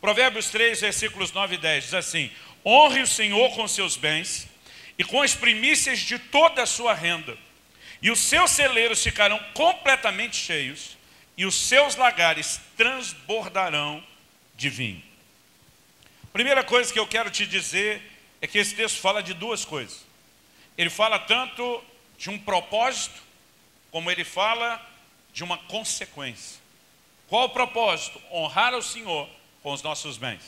Provérbios 3, versículos 9 e 10, diz assim: honre o Senhor com seus bens e com as primícias de toda a sua renda, e os seus celeiros ficarão completamente cheios, e os seus lagares transbordarão de vinho. Primeira coisa que eu quero te dizer é que esse texto fala de duas coisas. Ele fala tanto de um propósito, como ele fala de uma consequência. Qual o propósito? Honrar ao Senhor com os nossos bens.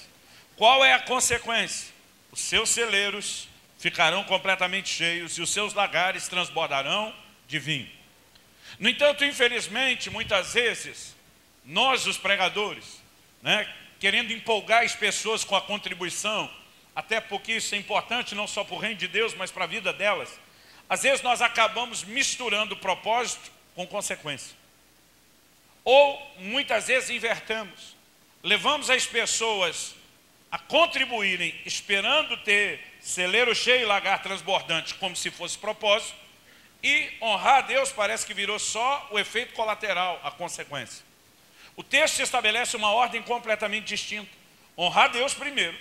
Qual é a consequência? Os seus celeiros ficarão completamente cheios e os seus lagares transbordarão de vinho. No entanto, infelizmente, muitas vezes, nós os pregadores, querendo empolgar as pessoas com a contribuição, até porque isso é importante não só para o reino de Deus, mas para a vida delas, às vezes nós acabamos misturando propósito com consequência. Ou, muitas vezes, invertemos. Levamos as pessoas a contribuírem esperando ter celeiro cheio e lagar transbordante, como se fosse propósito, e honrar a Deus parece que virou só o efeito colateral, a consequência. O texto estabelece uma ordem completamente distinta. Honrar a Deus primeiro,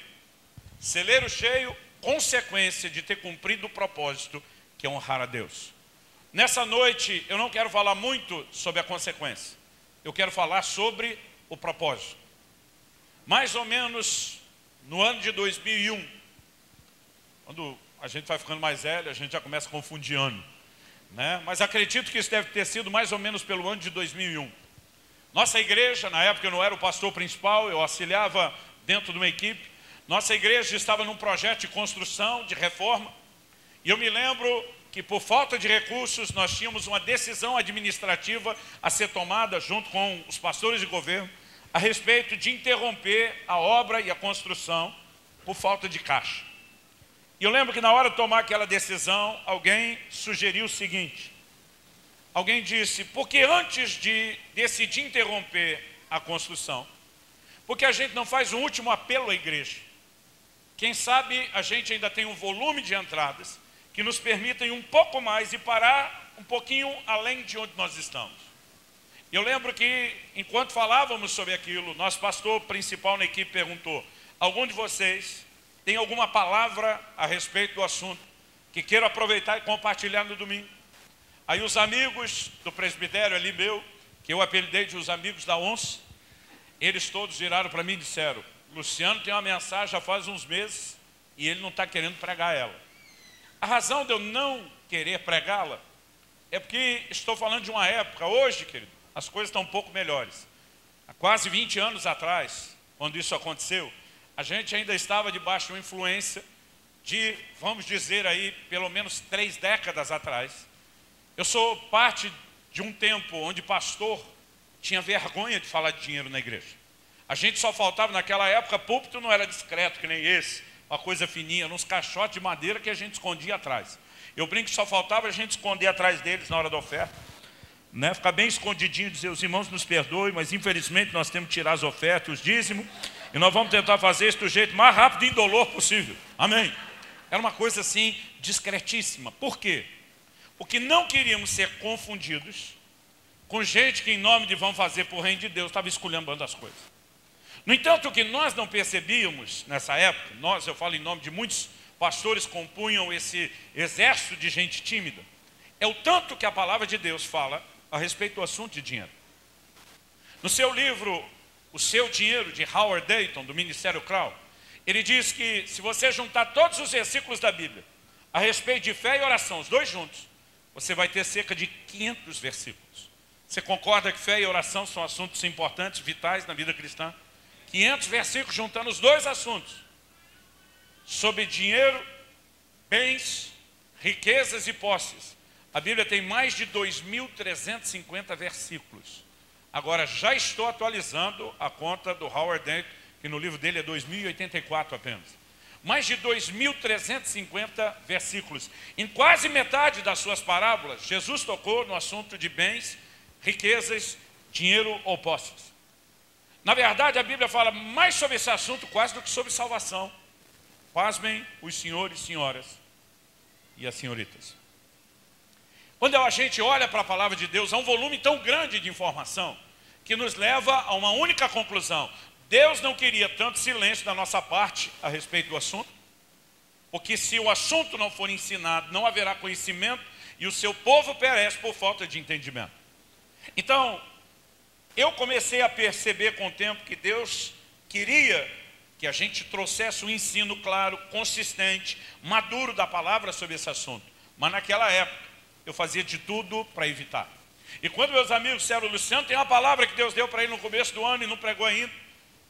celeiro cheio, consequência de ter cumprido o propósito, que é honrar a Deus. Nessa noite, eu não quero falar muito sobre a consequência. Eu quero falar sobre o propósito. Mais ou menos no ano de 2001, quando a gente vai ficando mais velho, a gente já começa a confundir ano, mas acredito que isso deve ter sido mais ou menos pelo ano de 2001. Nossa igreja, na época eu não era o pastor principal, eu auxiliava dentro de uma equipe. Nossa igreja estava num projeto de construção, de reforma, e eu me lembro que por falta de recursos nós tínhamos uma decisão administrativa a ser tomada junto com os pastores de governo a respeito de interromper a obra e a construção por falta de caixa. E eu lembro que na hora de tomar aquela decisão, alguém sugeriu o seguinte. Alguém disse, porque antes de decidir interromper a construção, porque a gente não faz um último apelo à igreja? Quem sabe a gente ainda tem um volume de entradas que nos permitem um pouco mais e parar um pouquinho além de onde nós estamos. Eu lembro que, enquanto falávamos sobre aquilo, nosso pastor principal na equipe perguntou, algum de vocês tem alguma palavra a respeito do assunto que queira aproveitar e compartilhar no domingo? Aí os amigos do presbitério ali meu, que eu apelidei de os amigos da onça, eles todos viraram para mim e disseram, Luciano tem uma mensagem já faz uns meses e ele não está querendo pregar ela. A razão de eu não querer pregá-la é porque estou falando de uma época, hoje, querido, as coisas estão um pouco melhores. Há quase 20 anos atrás, quando isso aconteceu, a gente ainda estava debaixo de uma influência de, vamos dizer aí, pelo menos 3 décadas atrás. Eu sou parte de um tempo onde pastor tinha vergonha de falar de dinheiro na igreja. A gente só faltava, naquela época, púlpito não era discreto que nem esse, uma coisa fininha, uns caixotes de madeira que a gente escondia atrás. Eu brinco que só faltava a gente esconder atrás deles na hora da oferta, ficar bem escondidinho e dizer, os irmãos nos perdoem, mas infelizmente nós temos que tirar as ofertas, os dízimos, e nós vamos tentar fazer isso do jeito mais rápido e indolor possível. Amém? Era uma coisa assim, discretíssima. Por quê? Porque não queríamos ser confundidos com gente que em nome de vamos fazer por reino de Deus, estava esculhambando as coisas. No entanto, o que nós não percebíamos nessa época, eu falo em nome de muitos pastores que compunham esse exército de gente tímida, é o tanto que a palavra de Deus fala a respeito do assunto de dinheiro. No seu livro, O Seu Dinheiro, de Howard Dayton, do Ministério Crown, ele diz que se você juntar todos os versículos da Bíblia a respeito de fé e oração, os dois juntos, você vai ter cerca de 500 versículos. Você concorda que fé e oração são assuntos importantes, vitais na vida cristã? 500 versículos juntando os dois assuntos, sobre dinheiro, bens, riquezas e posses. A Bíblia tem mais de 2.350 versículos. Agora, já estou atualizando a conta do Howard Dayton, que no livro dele é 2084 apenas. Mais de 2.350 versículos. Em quase metade das suas parábolas, Jesus tocou no assunto de bens, riquezas, dinheiro ou posses. Na verdade, a Bíblia fala mais sobre esse assunto quase do que sobre salvação. Pasmem os senhores e senhoras e as senhoritas. Quando a gente olha para a palavra de Deus, há um volume tão grande de informação que nos leva a uma única conclusão. Deus não queria tanto silêncio da nossa parte a respeito do assunto, porque se o assunto não for ensinado, não haverá conhecimento e o seu povo perece por falta de entendimento. Então, eu comecei a perceber com o tempo que Deus queria que a gente trouxesse um ensino claro, consistente, maduro da palavra sobre esse assunto. Mas naquela época, eu fazia de tudo para evitar. E quando meus amigos disseram, Luciano, tem uma palavra que Deus deu para ele no começo do ano e não pregou ainda.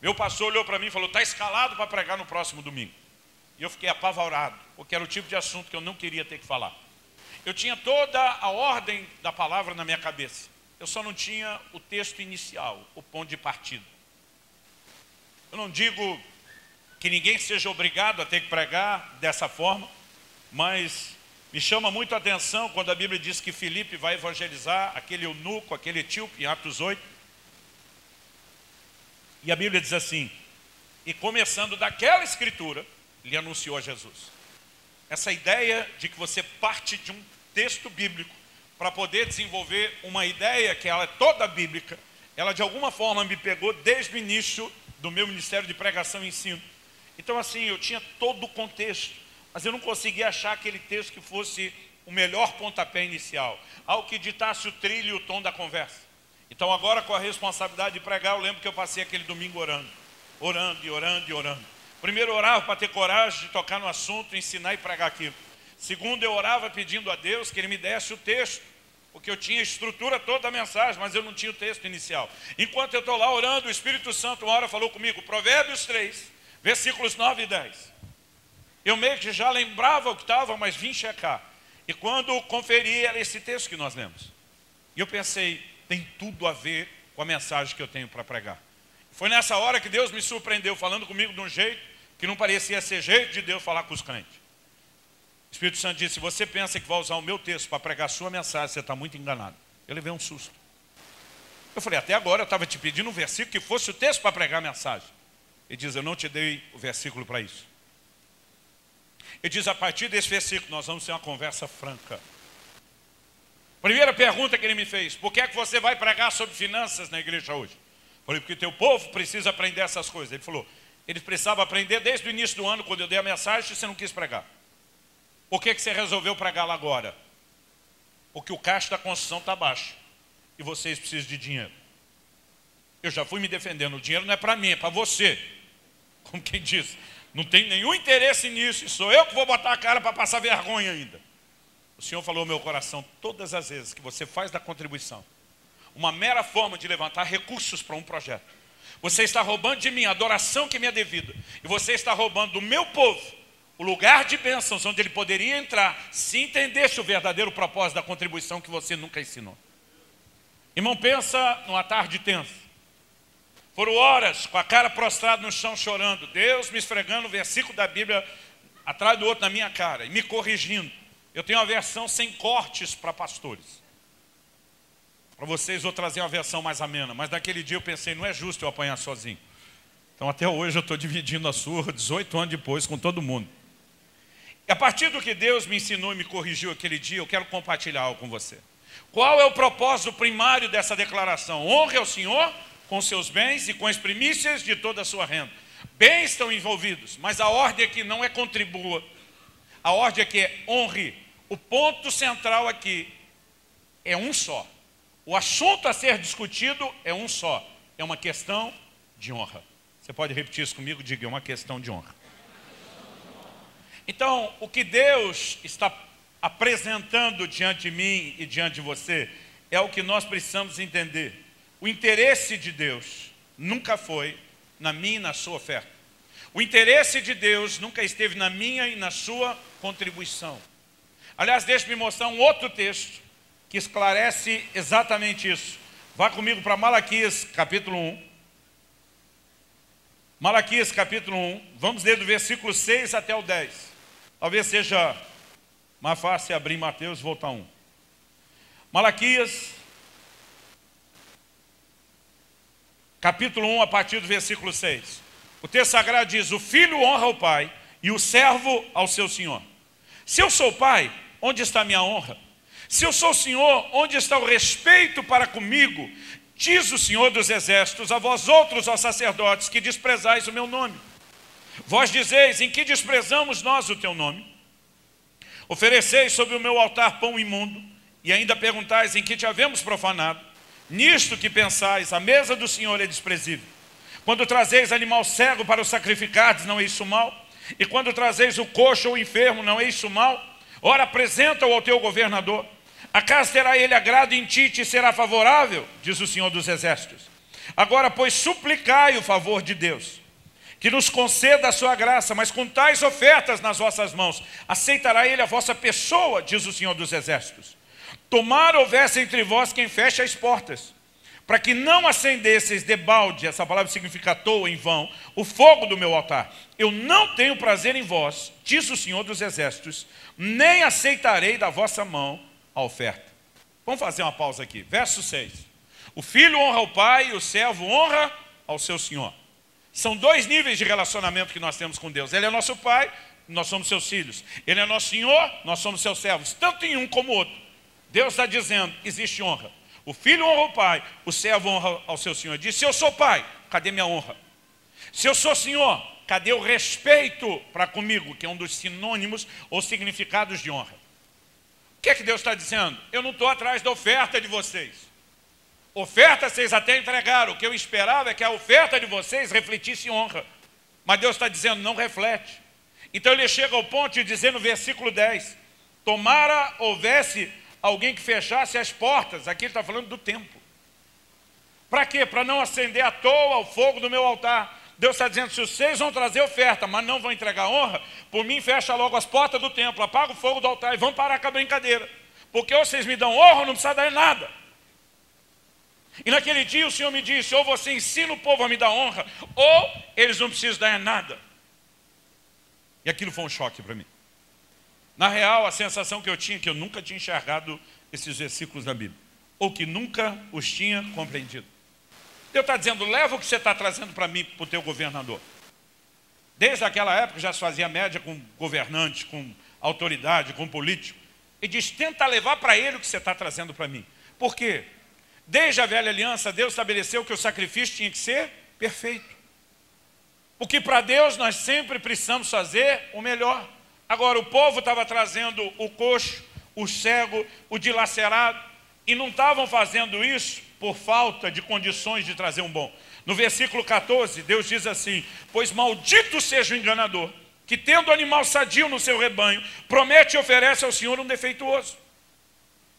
Meu pastor olhou para mim e falou, está escalado para pregar no próximo domingo. E eu fiquei apavorado, porque era o tipo de assunto que eu não queria ter que falar. Eu tinha toda a ordem da palavra na minha cabeça. Eu só não tinha o texto inicial, o ponto de partida. Eu não digo que ninguém seja obrigado a ter que pregar dessa forma, mas me chama muito a atenção quando a Bíblia diz que Filipe vai evangelizar aquele eunuco, aquele etíope, em Atos 8. E a Bíblia diz assim, e começando daquela escritura, lhe anunciou a Jesus. Essa ideia de que você parte de um texto bíblico para poder desenvolver uma ideia que ela é toda bíblica, ela de alguma forma me pegou desde o início do meu ministério de pregação e ensino. Então assim, eu tinha todo o contexto, mas eu não conseguia achar aquele texto que fosse o melhor pontapé inicial, algo que ditasse o trilho e o tom da conversa. Então agora, com a responsabilidade de pregar, eu lembro que eu passei aquele domingo orando. Primeiro eu orava para ter coragem de tocar no assunto, ensinar e pregar aquilo. Segundo, eu orava pedindo a Deus que Ele me desse o texto, porque eu tinha a estrutura toda da mensagem, mas eu não tinha o texto inicial. Enquanto eu estou lá orando, o Espírito Santo uma hora falou comigo, Provérbios 3, versículos 9 e 10. Eu meio que já lembrava o que estava, mas vim checar. E quando conferi, era esse texto que nós lemos. E eu pensei, tem tudo a ver com a mensagem que eu tenho para pregar. Foi nessa hora que Deus me surpreendeu, falando comigo de um jeito que não parecia ser jeito de Deus falar com os crentes. O Espírito Santo disse, se você pensa que vai usar o meu texto para pregar a sua mensagem, você está muito enganado. Eu levei um susto. Eu falei, até agora eu estava te pedindo um versículo que fosse o texto para pregar a mensagem. Ele diz, eu não te dei o versículo para isso. Ele diz, a partir desse versículo nós vamos ter uma conversa franca. Primeira pergunta que ele me fez, por que é que você vai pregar sobre finanças na igreja hoje? Eu falei, porque teu povo precisa aprender essas coisas. Ele falou, eles precisavam aprender desde o início do ano, quando eu dei a mensagem, e você não quis pregar. Por que você resolveu pregá-la agora? Porque o caixa da construção está baixo e vocês precisam de dinheiro. Eu já fui me defendendo, o dinheiro não é para mim, é para você. Como quem diz, não tem nenhum interesse nisso, e sou eu que vou botar a cara para passar vergonha ainda. O Senhor falou ao meu coração, todas as vezes que você faz da contribuição uma mera forma de levantar recursos para um projeto, você está roubando de mim a adoração que me é devida, e você está roubando do meu povo o lugar de bênçãos onde ele poderia entrar se entendesse o verdadeiro propósito da contribuição que você nunca ensinou. Irmão, pensa numa tarde tensa. Foram horas com a cara prostrada no chão chorando, Deus me esfregando o versículo da Bíblia atrás do outro na minha cara e me corrigindo. Eu tenho uma versão sem cortes para pastores. Para vocês vou trazer uma versão mais amena, mas naquele dia eu pensei, não é justo eu apanhar sozinho. Então até hoje eu estou dividindo a surra 18 anos depois com todo mundo. E a partir do que Deus me ensinou e me corrigiu aquele dia, eu quero compartilhar algo com você. Qual é o propósito primário dessa declaração? Honre ao Senhor com seus bens e com as primícias de toda a sua renda. Bens estão envolvidos, mas a ordem aqui não é contribua. A ordem aqui é honre. O ponto central aqui é um só. O assunto a ser discutido é um só. É uma questão de honra. Você pode repetir isso comigo? Diga, é uma questão de honra. Então, o que Deus está apresentando diante de mim e diante de você é o que nós precisamos entender. O interesse de Deus nunca foi na minha e na sua oferta. O interesse de Deus nunca esteve na minha e na sua contribuição. Aliás, deixe-me mostrar um outro texto que esclarece exatamente isso. Vá comigo para Malaquias, capítulo 1. Malaquias, capítulo 1. Vamos ler do versículo 6 até o 10. Talvez seja mais fácil abrir Mateus e voltar 1. Malaquias, capítulo 1, a partir do versículo 6. O texto sagrado diz, o filho honra o pai e o servo ao seu senhor. Se eu sou pai, onde está a minha honra? Se eu sou senhor, onde está o respeito para comigo? Diz o Senhor dos Exércitos a vós outros, ó sacerdotes, que desprezais o meu nome. Vós dizeis, em que desprezamos nós o teu nome? Ofereceis sobre o meu altar pão imundo, e ainda perguntais em que te havemos profanado. Nisto que pensais, a mesa do Senhor é desprezível. Quando trazeis animal cego para o sacrificardes, não é isso mal? E quando trazeis o coxo ou o enfermo, não é isso mal? Ora, apresenta-o ao teu governador. Acaso terá ele agrado em ti e te será favorável? Diz o Senhor dos Exércitos. Agora, pois, suplicai o favor de Deus, que nos conceda a sua graça, mas com tais ofertas nas vossas mãos, aceitará ele a vossa pessoa, diz o Senhor dos Exércitos. Tomara houvesse entre vós quem feche as portas, para que não acendesseis debalde, essa palavra significa à toa, em vão, o fogo do meu altar. Eu não tenho prazer em vós, diz o Senhor dos Exércitos, nem aceitarei da vossa mão a oferta. Vamos fazer uma pausa aqui. Verso 6. O filho honra o pai e o servo honra ao seu senhor. São dois níveis de relacionamento que nós temos com Deus. Ele é nosso pai, nós somos seus filhos. Ele é nosso senhor, nós somos seus servos. Tanto em um como outro. Deus está dizendo, existe honra. O filho honra o pai, o servo honra ao seu senhor. Diz, se eu sou pai, cadê minha honra? Se eu sou senhor, cadê o respeito para comigo? Que é um dos sinônimos ou significados de honra. O que é que Deus está dizendo? Eu não estou atrás da oferta de vocês. Oferta vocês até entregaram. O que eu esperava é que a oferta de vocês refletisse honra. Mas Deus está dizendo, não reflete. Então ele chega ao ponto de dizer no versículo 10, tomara houvesse alguém que fechasse as portas. Aqui ele está falando do templo. Para quê? Para não acender à toa o fogo do meu altar. Deus está dizendo, se vocês vão trazer oferta, mas não vão entregar honra, por mim fecha logo as portas do templo, apaga o fogo do altar e vão parar com a brincadeira. Porque ou vocês me dão honra ou não precisa dar nada. E naquele dia o Senhor me disse, ou você ensina o povo a me dar honra, ou eles não precisam dar nada. E aquilo foi um choque para mim. Na real, a sensação que eu tinha, que eu nunca tinha enxergado esses versículos da Bíblia, ou que nunca os tinha compreendido. Deus está dizendo, leva o que você está trazendo para mim, para o teu governador. Desde aquela época já se fazia média com governantes, com autoridade, com político. E diz, tenta levar para ele o que você está trazendo para mim. Por quê? Desde a velha aliança, Deus estabeleceu que o sacrifício tinha que ser perfeito. Porque para Deus nós sempre precisamos fazer o melhor. Agora, o povo estava trazendo o coxo, o cego, o dilacerado, e não estavam fazendo isso por falta de condições de trazer um bom. No versículo 14, Deus diz assim, pois maldito seja o enganador, que tendo animal sadio no seu rebanho, promete e oferece ao Senhor um defeituoso.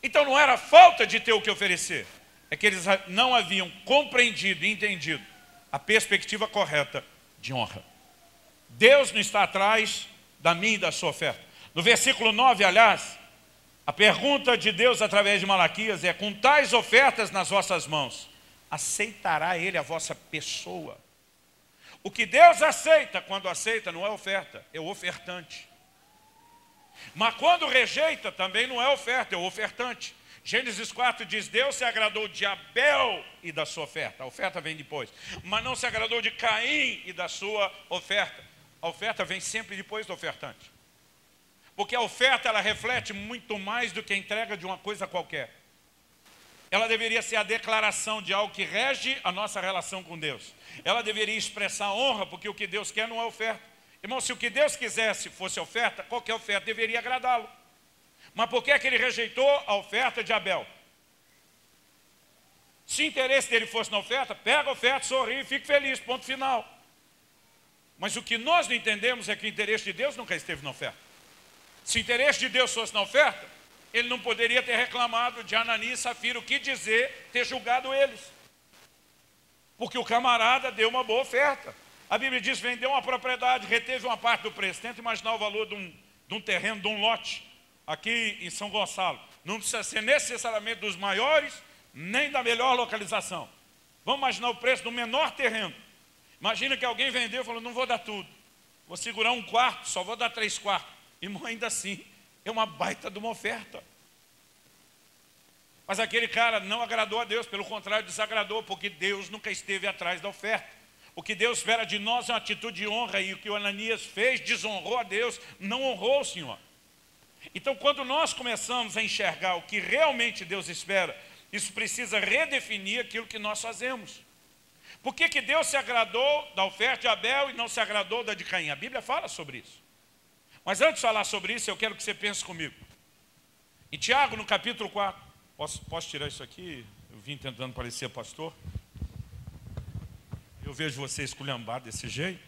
Então não era falta de ter o que oferecer, é que eles não haviam compreendido e entendido a perspectiva correta de honra. Deus não está atrás da minha e da sua oferta. No versículo 9, aliás, a pergunta de Deus através de Malaquias é, com tais ofertas nas vossas mãos, aceitará ele a vossa pessoa? O que Deus aceita, quando aceita, não é oferta, é o ofertante. Mas quando rejeita, também não é oferta, é o ofertante. Gênesis 4 diz, Deus se agradou de Abel e da sua oferta. A oferta vem depois. Mas não se agradou de Caim e da sua oferta. A oferta vem sempre depois do ofertante. Porque a oferta, ela reflete muito mais do que a entrega de uma coisa qualquer. Ela deveria ser a declaração de algo que rege a nossa relação com Deus. Ela deveria expressar honra, porque o que Deus quer não é oferta. Irmão, se o que Deus quisesse fosse oferta, qualquer oferta deveria agradá-lo. Mas por que é que ele rejeitou a oferta de Abel? Se o interesse dele fosse na oferta, pega a oferta, sorri e fique feliz, ponto final. Mas o que nós não entendemos é que o interesse de Deus nunca esteve na oferta. Se o interesse de Deus fosse na oferta, ele não poderia ter reclamado de Ananias e Safira o que dizer, ter julgado eles. Porque o camarada deu uma boa oferta. A Bíblia diz, vendeu uma propriedade, reteve uma parte do preço. Tenta imaginar o valor de um terreno, de um lote, aqui em São Gonçalo. Não precisa ser necessariamente dos maiores, nem da melhor localização. Vamos imaginar o preço do menor terreno. Imagina que alguém vendeu e falou, não vou dar tudo. Vou segurar um quarto, só vou dar 3/4. Irmão, ainda assim, é uma baita de uma oferta. Mas aquele cara não agradou a Deus, pelo contrário, desagradou, porque Deus nunca esteve atrás da oferta. O que Deus espera de nós é uma atitude de honra, e o que o Ananias fez, desonrou a Deus, não honrou o Senhor. Então, quando nós começamos a enxergar o que realmente Deus espera, Isso precisa redefinir aquilo que nós fazemos. Por que Deus se agradou da oferta de Abel e não se agradou da de Caim? A Bíblia fala sobre isso. Mas antes de falar sobre isso, eu quero que você pense comigo. Em Tiago, no capítulo 4, posso tirar isso aqui? Eu vim tentando parecer pastor. Eu vejo você esculhambado desse jeito.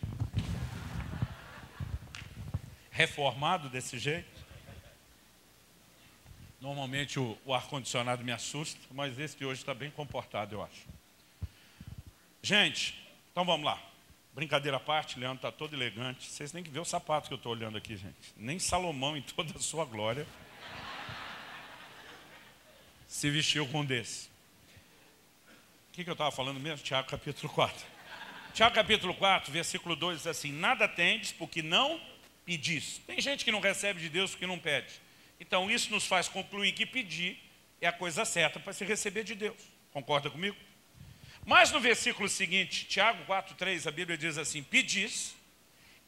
Reformado desse jeito. Normalmente o ar-condicionado me assusta, mas esse de hoje está bem comportado, eu acho. Gente, então vamos lá. Brincadeira à parte, Leandro está todo elegante. Vocês têm que ver o sapato que eu estou olhando aqui, gente. Nem Salomão, em toda a sua glória, se vestiu com um desse. O que eu estava falando mesmo? Tiago capítulo 4. Tiago capítulo 4, versículo 2 diz assim: nada tendes porque não pedis. Tem gente que não recebe de Deus porque não pede. Então isso nos faz concluir que pedir é a coisa certa para se receber de Deus. Concorda comigo? Mas no versículo seguinte, Tiago 4,3, a Bíblia diz assim: pedis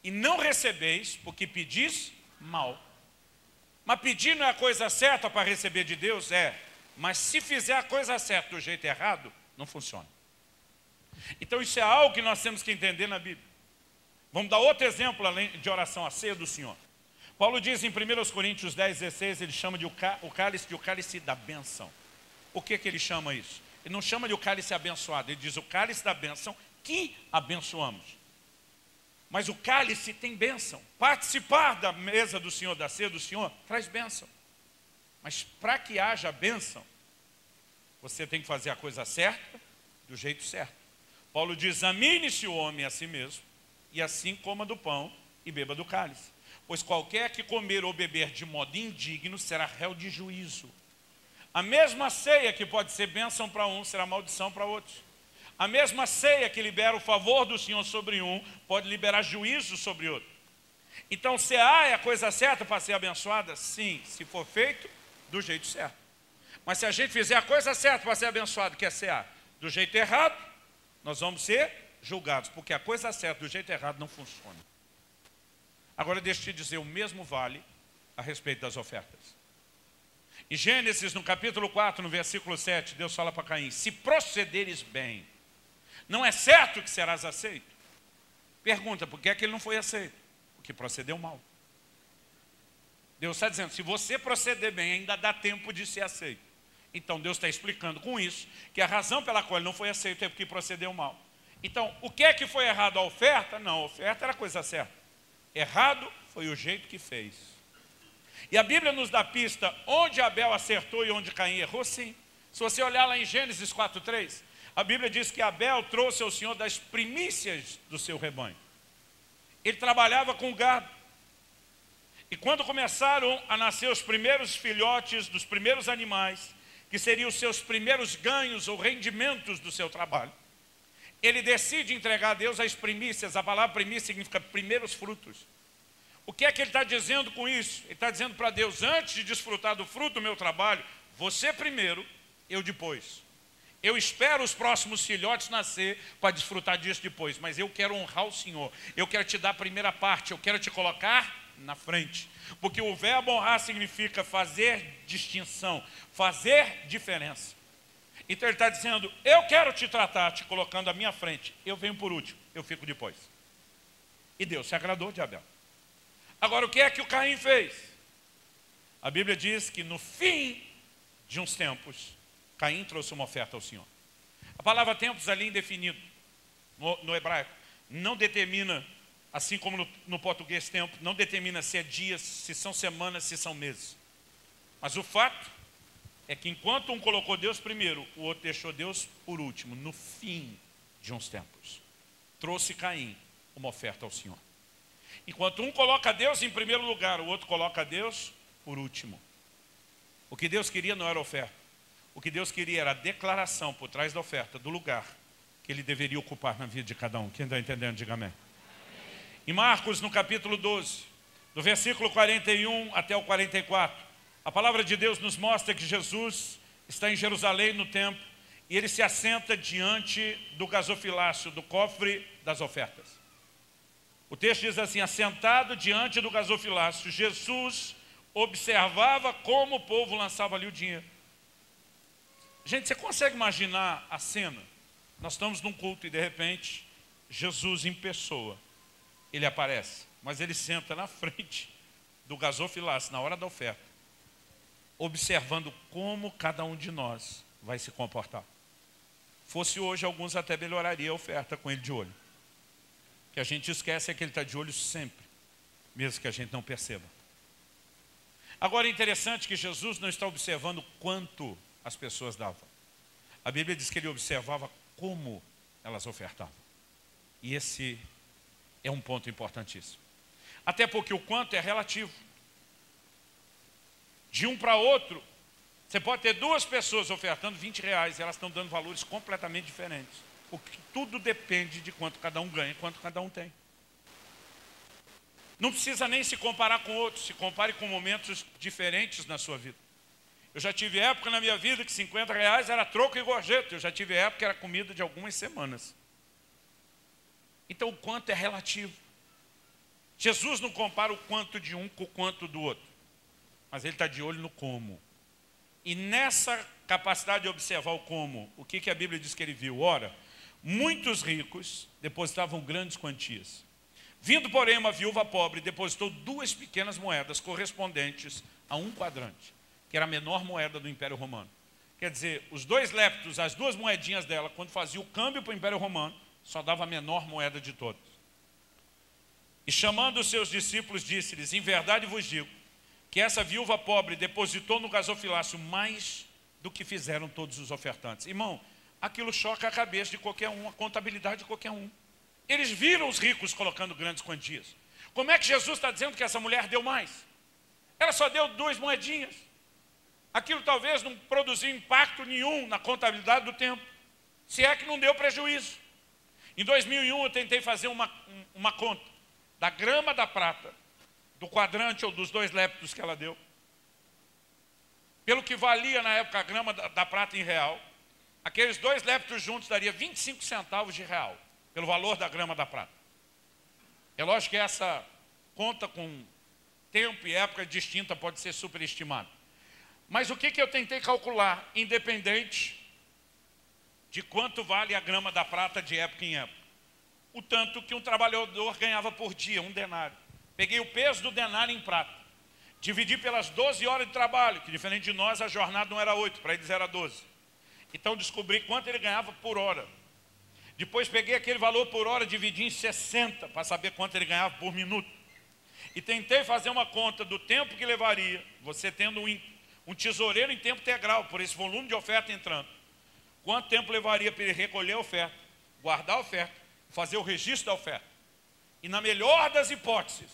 e não recebeis porque pedis mal. Mas pedir não é a coisa certa para receber de Deus? É. Mas se fizer a coisa certa do jeito errado, não funciona. Então isso é algo que nós temos que entender na Bíblia. Vamos dar outro exemplo além de oração, a ceia do Senhor. Paulo diz em 1 Coríntios 10,16, ele chama de o cálice da bênção. Por que ele chama isso? Ele não chama de o cálice abençoado, ele diz o cálice da bênção que abençoamos. Mas o cálice tem bênção. Participar da mesa do Senhor, da ceia do Senhor, traz bênção. Mas para que haja bênção, você tem que fazer a coisa certa, do jeito certo. Paulo diz: examine-se o homem a si mesmo, e assim coma do pão e beba do cálice. Pois qualquer que comer ou beber de modo indigno será réu de juízo. A mesma ceia que pode ser bênção para um, será maldição para outros. A mesma ceia que libera o favor do Senhor sobre um, pode liberar juízo sobre outro. Então, cear é a coisa certa para ser abençoada? Sim, se for feito do jeito certo. Mas se a gente fizer a coisa certa para ser abençoado, que é cear, do jeito errado, nós vamos ser julgados, porque a coisa certa do jeito errado não funciona. Agora deixa eu te dizer, o mesmo vale a respeito das ofertas. Em Gênesis, no capítulo 4, no versículo 7, Deus fala para Caim: se procederes bem, não é certo que serás aceito? Pergunta, por que é que ele não foi aceito? Porque procedeu mal. Deus está dizendo, se você proceder bem, ainda dá tempo de ser aceito. Então Deus está explicando com isso, que a razão pela qual ele não foi aceito é porque procedeu mal. Então, o que é que foi errado? A oferta? Não, a oferta era a coisa certa. Errado foi o jeito que fez. E a Bíblia nos dá pista onde Abel acertou e onde Caim errou, sim. Se você olhar lá em Gênesis 4,3, a Bíblia diz que Abel trouxe ao Senhor das primícias do seu rebanho. Ele trabalhava com gado. E quando começaram a nascer os primeiros filhotes dos primeiros animais, que seriam os seus primeiros ganhos ou rendimentos do seu trabalho, ele decide entregar a Deus as primícias. A palavra primícia significa primeiros frutos. O que é que ele está dizendo com isso? Ele está dizendo para Deus: antes de desfrutar do fruto do meu trabalho, você primeiro, eu depois. Eu espero os próximos filhotes nascer para desfrutar disso depois, mas eu quero honrar o Senhor. Eu quero te dar a primeira parte, eu quero te colocar na frente. Porque o verbo honrar significa fazer distinção, fazer diferença. Então ele está dizendo: eu quero te tratar, te colocando à minha frente. Eu venho por último, eu fico depois. E Deus se agradou de Abel. Agora, o que é que o Caim fez? A Bíblia diz que no fim de uns tempos, Caim trouxe uma oferta ao Senhor. A palavra tempos ali indefinido, no hebraico, não determina, assim como no português tempo, não determina se é dias, se são semanas, se são meses. Mas o fato é que enquanto um colocou Deus primeiro, o outro deixou Deus por último, no fim de uns tempos, trouxe Caim uma oferta ao Senhor. Enquanto um coloca Deus em primeiro lugar, o outro coloca Deus por último. O que Deus queria não era oferta. O que Deus queria era a declaração por trás da oferta, do lugar que ele deveria ocupar na vida de cada um. Quem está entendendo, diga amém. Em Marcos, no capítulo 12, do versículo 41 até o 44, a palavra de Deus nos mostra que Jesus está em Jerusalém no templo e ele se assenta diante do gasofilácio, do cofre das ofertas. O texto diz assim: assentado diante do gasofilácio, Jesus observava como o povo lançava ali o dinheiro. Gente, você consegue imaginar a cena? Nós estamos num culto e de repente, Jesus em pessoa, ele aparece. Mas ele senta na frente do gasofilácio, na hora da oferta, observando como cada um de nós vai se comportar. Fosse hoje, alguns até melhorariam a oferta com ele de olho. O que a gente esquece é que ele está de olho sempre, mesmo que a gente não perceba. Agora é interessante que Jesus não está observando quanto as pessoas davam. A Bíblia diz que ele observava como elas ofertavam. E esse é um ponto importantíssimo. Até porque o quanto é relativo. De um para outro, você pode ter duas pessoas ofertando R$20 e elas estão dando valores completamente diferentes. Porque tudo depende de quanto cada um ganha e quanto cada um tem. Não precisa nem se comparar com outros, se compare com momentos diferentes na sua vida. Eu já tive época na minha vida que R$50 era troco e gorjeta. Eu já tive época que era comida de algumas semanas. Então o quanto é relativo. Jesus não compara o quanto de um com o quanto do outro. Mas ele está de olho no como. E nessa capacidade de observar o como, o que a Bíblia diz que ele viu? Ora, muitos ricos depositavam grandes quantias. Vindo, porém, uma viúva pobre, depositou 2 pequenas moedas correspondentes a 1 quadrante, que era a menor moeda do Império Romano. Quer dizer, os 2 leptos, as 2 moedinhas dela, quando fazia o câmbio para o Império Romano, só dava a menor moeda de todos. E chamando os seus discípulos, disse-lhes: em verdade vos digo, que essa viúva pobre depositou no gasofilácio mais do que fizeram todos os ofertantes. Irmão, aquilo choca a cabeça de qualquer um, a contabilidade de qualquer um. Eles viram os ricos colocando grandes quantias. Como é que Jesus está dizendo que essa mulher deu mais? Ela só deu 2 moedinhas. Aquilo talvez não produziu impacto nenhum na contabilidade do tempo, se é que não deu prejuízo. Em 2001 eu tentei fazer uma conta da grama da prata, do quadrante ou dos 2 leptos que ela deu. Pelo que valia na época a grama da prata em real, aqueles 2 leptos juntos daria 25 centavos de real, pelo valor da grama da prata. É lógico que essa conta com tempo e época distinta pode ser superestimada. Mas o que eu tentei calcular, independente de quanto vale a grama da prata de época em época? O tanto que um trabalhador ganhava por dia, 1 denário. Peguei o peso do denário em prata, dividi pelas 12 horas de trabalho, que diferente de nós a jornada não era 8, para eles era 12. Então descobri quanto ele ganhava por hora. Depois peguei aquele valor por hora, dividi em 60, para saber quanto ele ganhava por minuto. E tentei fazer uma conta do tempo que levaria, você tendo um tesoureiro em tempo integral, por esse volume de oferta entrando. Quanto tempo levaria para ele recolher a oferta, guardar a oferta, fazer o registro da oferta. E na melhor das hipóteses,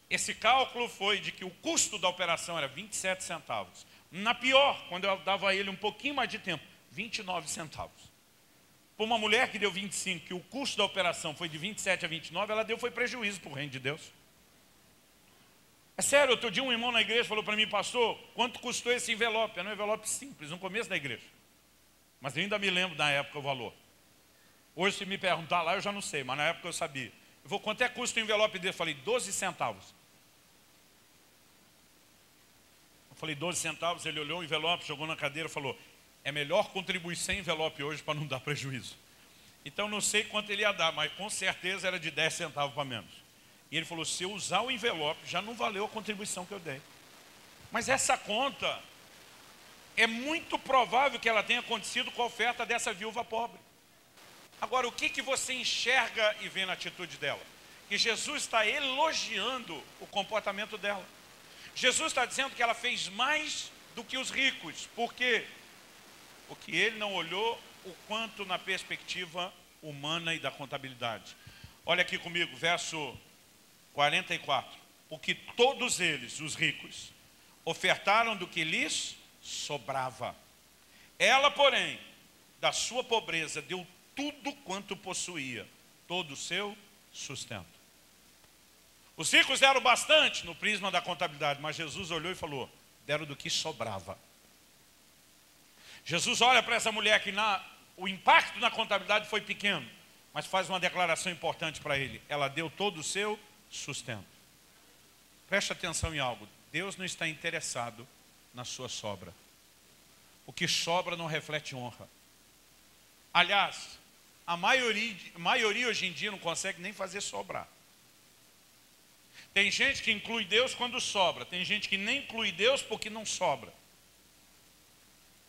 esse cálculo foi de que o custo da operação era 27 centavos. Na pior, quando eu dava a ele um pouquinho mais de tempo, 29 centavos. Para uma mulher que deu 25, que o custo da operação foi de 27 a 29, ela foi prejuízo para o reino de Deus. É sério, outro dia um irmão na igreja falou para mim: pastor, quanto custou esse envelope? Era um envelope simples, no começo da igreja. Mas eu ainda me lembro na época o valor. Hoje, se me perguntar lá, eu já não sei, mas na época eu sabia. Eu vou, quanto é que custa o envelope dele? Eu falei, 12 centavos. Eu falei, 12 centavos, ele olhou o envelope, jogou na cadeira e falou: é melhor contribuir sem envelope hoje para não dar prejuízo. Então não sei quanto ele ia dar, mas com certeza era de 10 centavos para menos. E ele falou: se eu usar o envelope, já não valeu a contribuição que eu dei. Mas essa conta, é muito provável que ela tenha acontecido com a oferta dessa viúva pobre. Agora, o que você enxerga e vê na atitude dela? Que Jesus está elogiando o comportamento dela. Jesus está dizendo que ela fez mais do que os ricos. Por quê? Porque ele não olhou o quanto na perspectiva humana e da contabilidade. Olha aqui comigo, verso 44. Porque todos eles, os ricos, ofertaram do que lhes sobrava. Ela, porém, da sua pobreza, deu tudo quanto possuía, todo o seu sustento. Os ricos deram bastante no prisma da contabilidade, mas Jesus olhou e falou: deram do que sobrava. Jesus olha para essa mulher que o impacto na contabilidade foi pequeno, mas faz uma declaração importante para ele: ela deu todo o seu sustento. Preste atenção em algo: Deus não está interessado na sua sobra. O que sobra não reflete honra. Aliás, a maioria hoje em dia não consegue nem fazer sobrar. Tem gente que inclui Deus quando sobra. Tem gente que nem inclui Deus porque não sobra.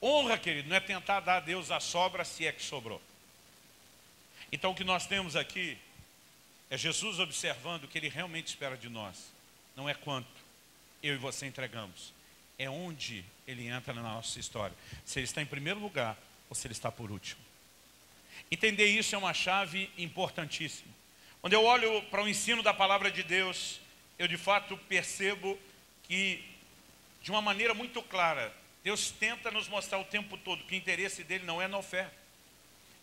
Honra, querido, não é tentar dar a Deus a sobra se é que sobrou. Então o que nós temos aqui é Jesus observando o que Ele realmente espera de nós. Não é quanto eu e você entregamos. É onde Ele entra na nossa história. Se Ele está em primeiro lugar ou se Ele está por último. Entender isso é uma chave importantíssima. Quando eu olho para o ensino da palavra de Deus, eu de fato percebo que, de uma maneira muito clara, Deus tenta nos mostrar o tempo todo que o interesse dele não é na oferta.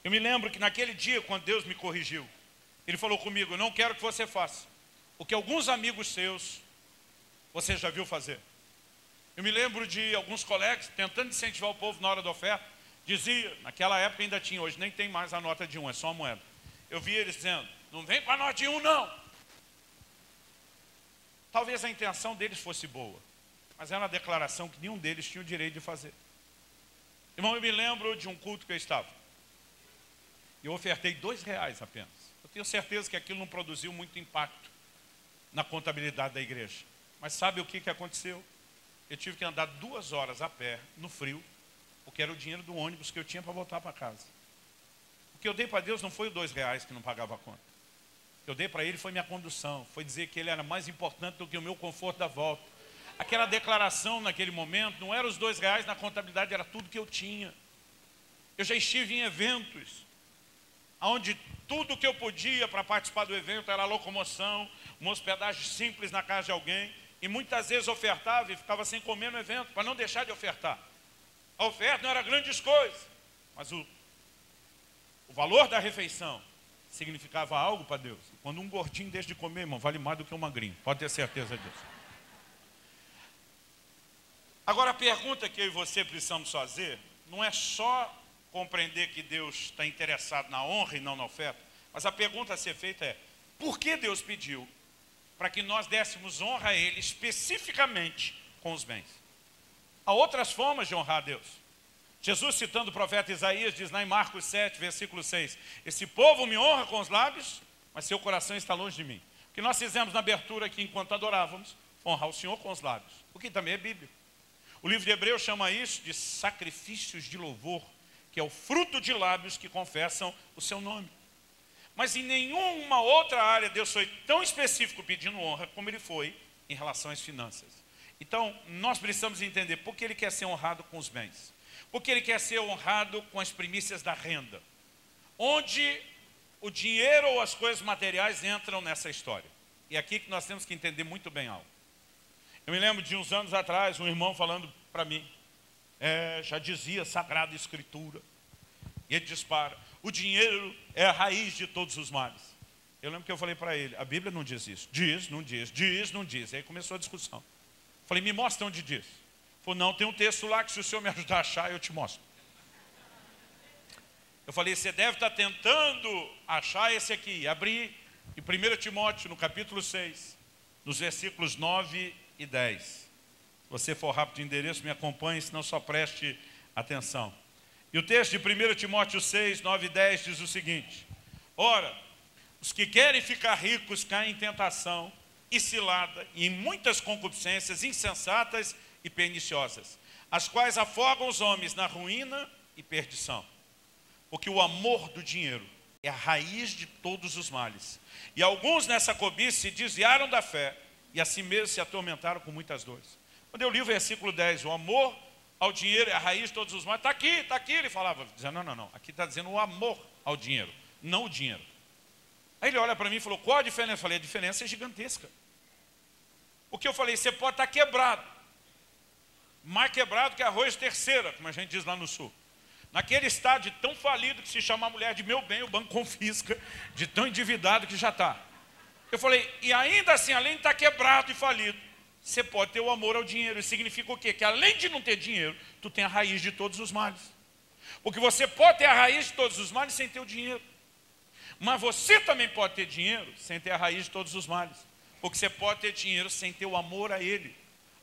Eu me lembro que naquele dia, quando Deus me corrigiu, Ele falou comigo: eu não quero que você faça o que alguns amigos seus você já viu fazer. Eu me lembro de alguns colegas tentando incentivar o povo na hora da oferta. Dizia, naquela época ainda tinha, hoje nem tem mais a nota de 1, é só a moeda. Eu via eles dizendo: não vem com a nota de 1 não. Talvez a intenção deles fosse boa, mas era uma declaração que nenhum deles tinha o direito de fazer. Irmão, eu me lembro de um culto que eu estava. Eu ofertei R$2 apenas. Eu tenho certeza que aquilo não produziu muito impacto na contabilidade da igreja. Mas sabe o que aconteceu? Eu tive que andar 2 horas a pé, no frio, porque era o dinheiro do ônibus que eu tinha para voltar para casa. O que eu dei para Deus não foi os R$2 que não pagava a conta. O que eu dei para Ele foi minha condução, foi dizer que Ele era mais importante do que o meu conforto da volta. Aquela declaração naquele momento não era os R$2 na contabilidade, era tudo que eu tinha. Eu já estive em eventos onde tudo que eu podia para participar do evento era locomoção, uma hospedagem simples na casa de alguém, e muitas vezes ofertava e ficava sem comer no evento, para não deixar de ofertar. A oferta não era grandes coisas, mas o valor da refeição significava algo para Deus. E quando um gordinho deixa de comer, irmão, vale mais do que um magrinho, pode ter certeza disso. Agora a pergunta que eu e você precisamos fazer, não é só compreender que Deus está interessado na honra e não na oferta, mas a pergunta a ser feita é: por que Deus pediu para que nós dessemos honra a Ele especificamente com os bens? Há outras formas de honrar a Deus. Jesus, citando o profeta Isaías, diz lá em Marcos 7, versículo 6, esse povo me honra com os lábios, mas seu coração está longe de mim. O que nós fizemos na abertura aqui enquanto adorávamos, honrar o Senhor com os lábios, o que também é bíblico. O livro de Hebreus chama isso de sacrifícios de louvor, que é o fruto de lábios que confessam o seu nome. Mas em nenhuma outra área Deus foi tão específico pedindo honra como Ele foi em relação às finanças. Então, nós precisamos entender por que Ele quer ser honrado com os bens. Por que Ele quer ser honrado com as primícias da renda. Onde o dinheiro ou as coisas materiais entram nessa história. E é aqui que nós temos que entender muito bem algo. Eu me lembro de uns anos atrás, um irmão falando para mim, já dizia Sagrada Escritura, e ele dispara: o dinheiro é a raiz de todos os males. Eu lembro que eu falei para ele: a Bíblia não diz isso. Diz, não diz, diz, não diz. Aí começou a discussão. Falei: me mostra onde diz. Falou: não, tem um texto lá que se o senhor me ajudar a achar, eu te mostro. Eu falei: você deve estar tentando achar esse aqui. Abri em 1 Timóteo, no capítulo 6, nos versículos 9 e 10. Se você for rápido de endereço, me acompanhe, senão só preste atenção. E o texto de 1 Timóteo 6, 9 e 10 diz o seguinte: ora, os que querem ficar ricos caem em tentação e cilada, e em muitas concupiscências insensatas e perniciosas, as quais afogam os homens na ruína e perdição. Porque o amor do dinheiro é a raiz de todos os males. E alguns nessa cobiça se desviaram da fé e assim mesmo se atormentaram com muitas dores. Quando eu li o versículo 10, o amor ao dinheiro é a raiz de todos os males, está aqui, ele falava, dizendo, não, aqui está dizendo o amor ao dinheiro, não o dinheiro. Aí ele olha para mim e falou: qual a diferença? Eu falei: a diferença é gigantesca. Porque eu falei: você pode estar quebrado, mais quebrado que arroz terceira, como a gente diz lá no sul. Naquele estádio tão falido que se chama a mulher de meu bem, o banco confisca, de tão endividado que já está. Eu falei: e ainda assim, além de estar quebrado e falido, você pode ter o amor ao dinheiro. Isso significa o quê? Que além de não ter dinheiro, tu tem a raiz de todos os males. Porque você pode ter a raiz de todos os males sem ter o dinheiro. Mas você também pode ter dinheiro sem ter a raiz de todos os males. Porque você pode ter dinheiro sem ter o amor a Ele.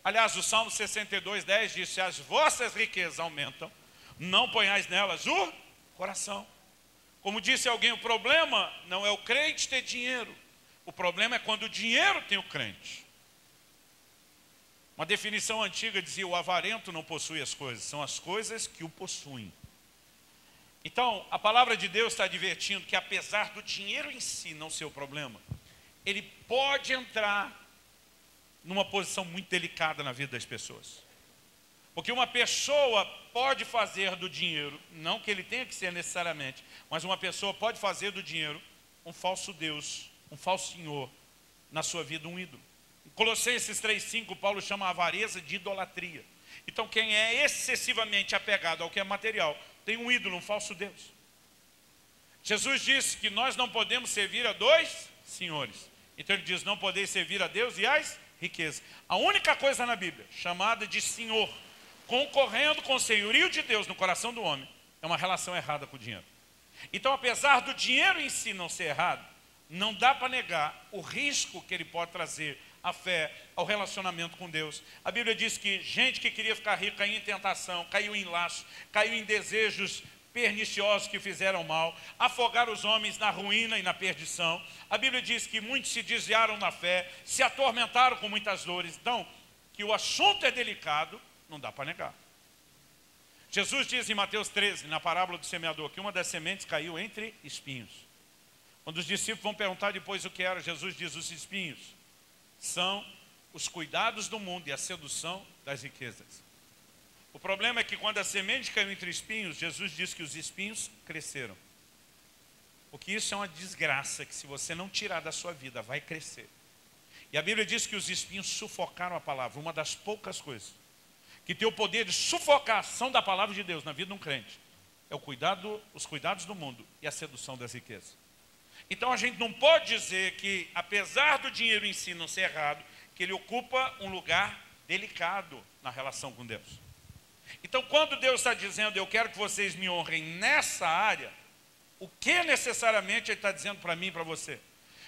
Aliás, o Salmo 62, 10 diz: se as vossas riquezas aumentam, não ponhais nelas o coração. Como disse alguém, o problema não é o crente ter dinheiro. O problema é quando o dinheiro tem o crente. Uma definição antiga dizia: o avarento não possui as coisas, são as coisas que o possuem. Então, a palavra de Deus está advertindo que apesar do dinheiro em si não ser o problema, ele pode entrar numa posição muito delicada na vida das pessoas. Porque uma pessoa pode fazer do dinheiro, não que ele tenha que ser necessariamente, mas uma pessoa pode fazer do dinheiro um falso Deus, um falso Senhor, na sua vida um ídolo. Em Colossenses 3,5, Paulo chama a avareza de idolatria. Então quem é excessivamente apegado ao que é material, tem um ídolo, um falso Deus. Jesus disse que nós não podemos servir a dois senhores. Então ele diz: não podeis servir a Deus e às riquezas. A única coisa na Bíblia chamada de Senhor, concorrendo com o senhorio de Deus no coração do homem, é uma relação errada com o dinheiro. Então, apesar do dinheiro em si não ser errado, não dá para negar o risco que ele pode trazer à fé, ao relacionamento com Deus. A Bíblia diz que gente que queria ficar rico caiu em tentação, caiu em laço, caiu em desejos perniciosos que fizeram mal, afogaram os homens na ruína e na perdição. A Bíblia diz que muitos se desviaram da fé, se atormentaram com muitas dores. Então, que o assunto é delicado, não dá para negar. Jesus diz em Mateus 13, na parábola do semeador, que uma das sementes caiu entre espinhos. Quando os discípulos vão perguntar depois o que era, Jesus diz: os espinhos são os cuidados do mundo e a sedução das riquezas. O problema é que quando a semente caiu entre espinhos, Jesus diz que os espinhos cresceram. Porque isso é uma desgraça que, se você não tirar da sua vida, vai crescer. E a Bíblia diz que os espinhos sufocaram a palavra. Uma das poucas coisas que tem o poder de sufocar a ação da palavra de Deus na vida de um crente é os cuidados do mundo e a sedução das riquezas. Então a gente não pode dizer que, apesar do dinheiro em si não ser errado, que ele ocupa um lugar delicado na relação com Deus. Então, quando Deus está dizendo: eu quero que vocês me honrem nessa área, o que necessariamente Ele está dizendo para mim e para você?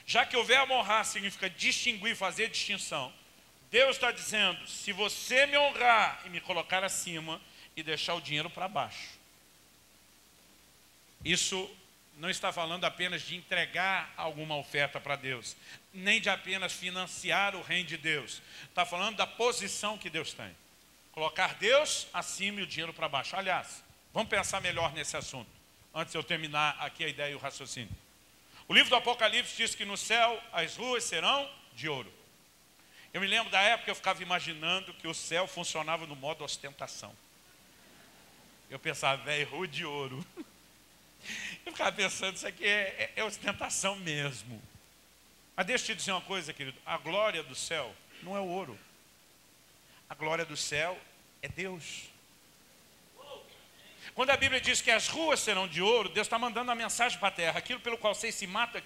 Já que o verbo honrar significa distinguir, fazer distinção, Deus está dizendo: se você me honrar e me colocar acima e deixar o dinheiro para baixo. Isso não está falando apenas de entregar alguma oferta para Deus, nem de apenas financiar o reino de Deus. Está falando da posição que Deus tem. Colocar Deus acima e o dinheiro para baixo. Aliás, vamos pensar melhor nesse assunto, antes de eu terminar aqui a ideia e o raciocínio. O livro do Apocalipse diz que no céu as ruas serão de ouro. Eu me lembro da época que eu ficava imaginando que o céu funcionava no modo ostentação. Eu pensava: velho, rua de ouro. Eu ficava pensando: isso aqui é ostentação mesmo. Mas deixa eu te dizer uma coisa, querido. A glória do céu não é o ouro. A glória do céu é Deus. Quando a Bíblia diz que as ruas serão de ouro, Deus está mandando uma mensagem para a terra. Aquilo pelo qual vocês se matam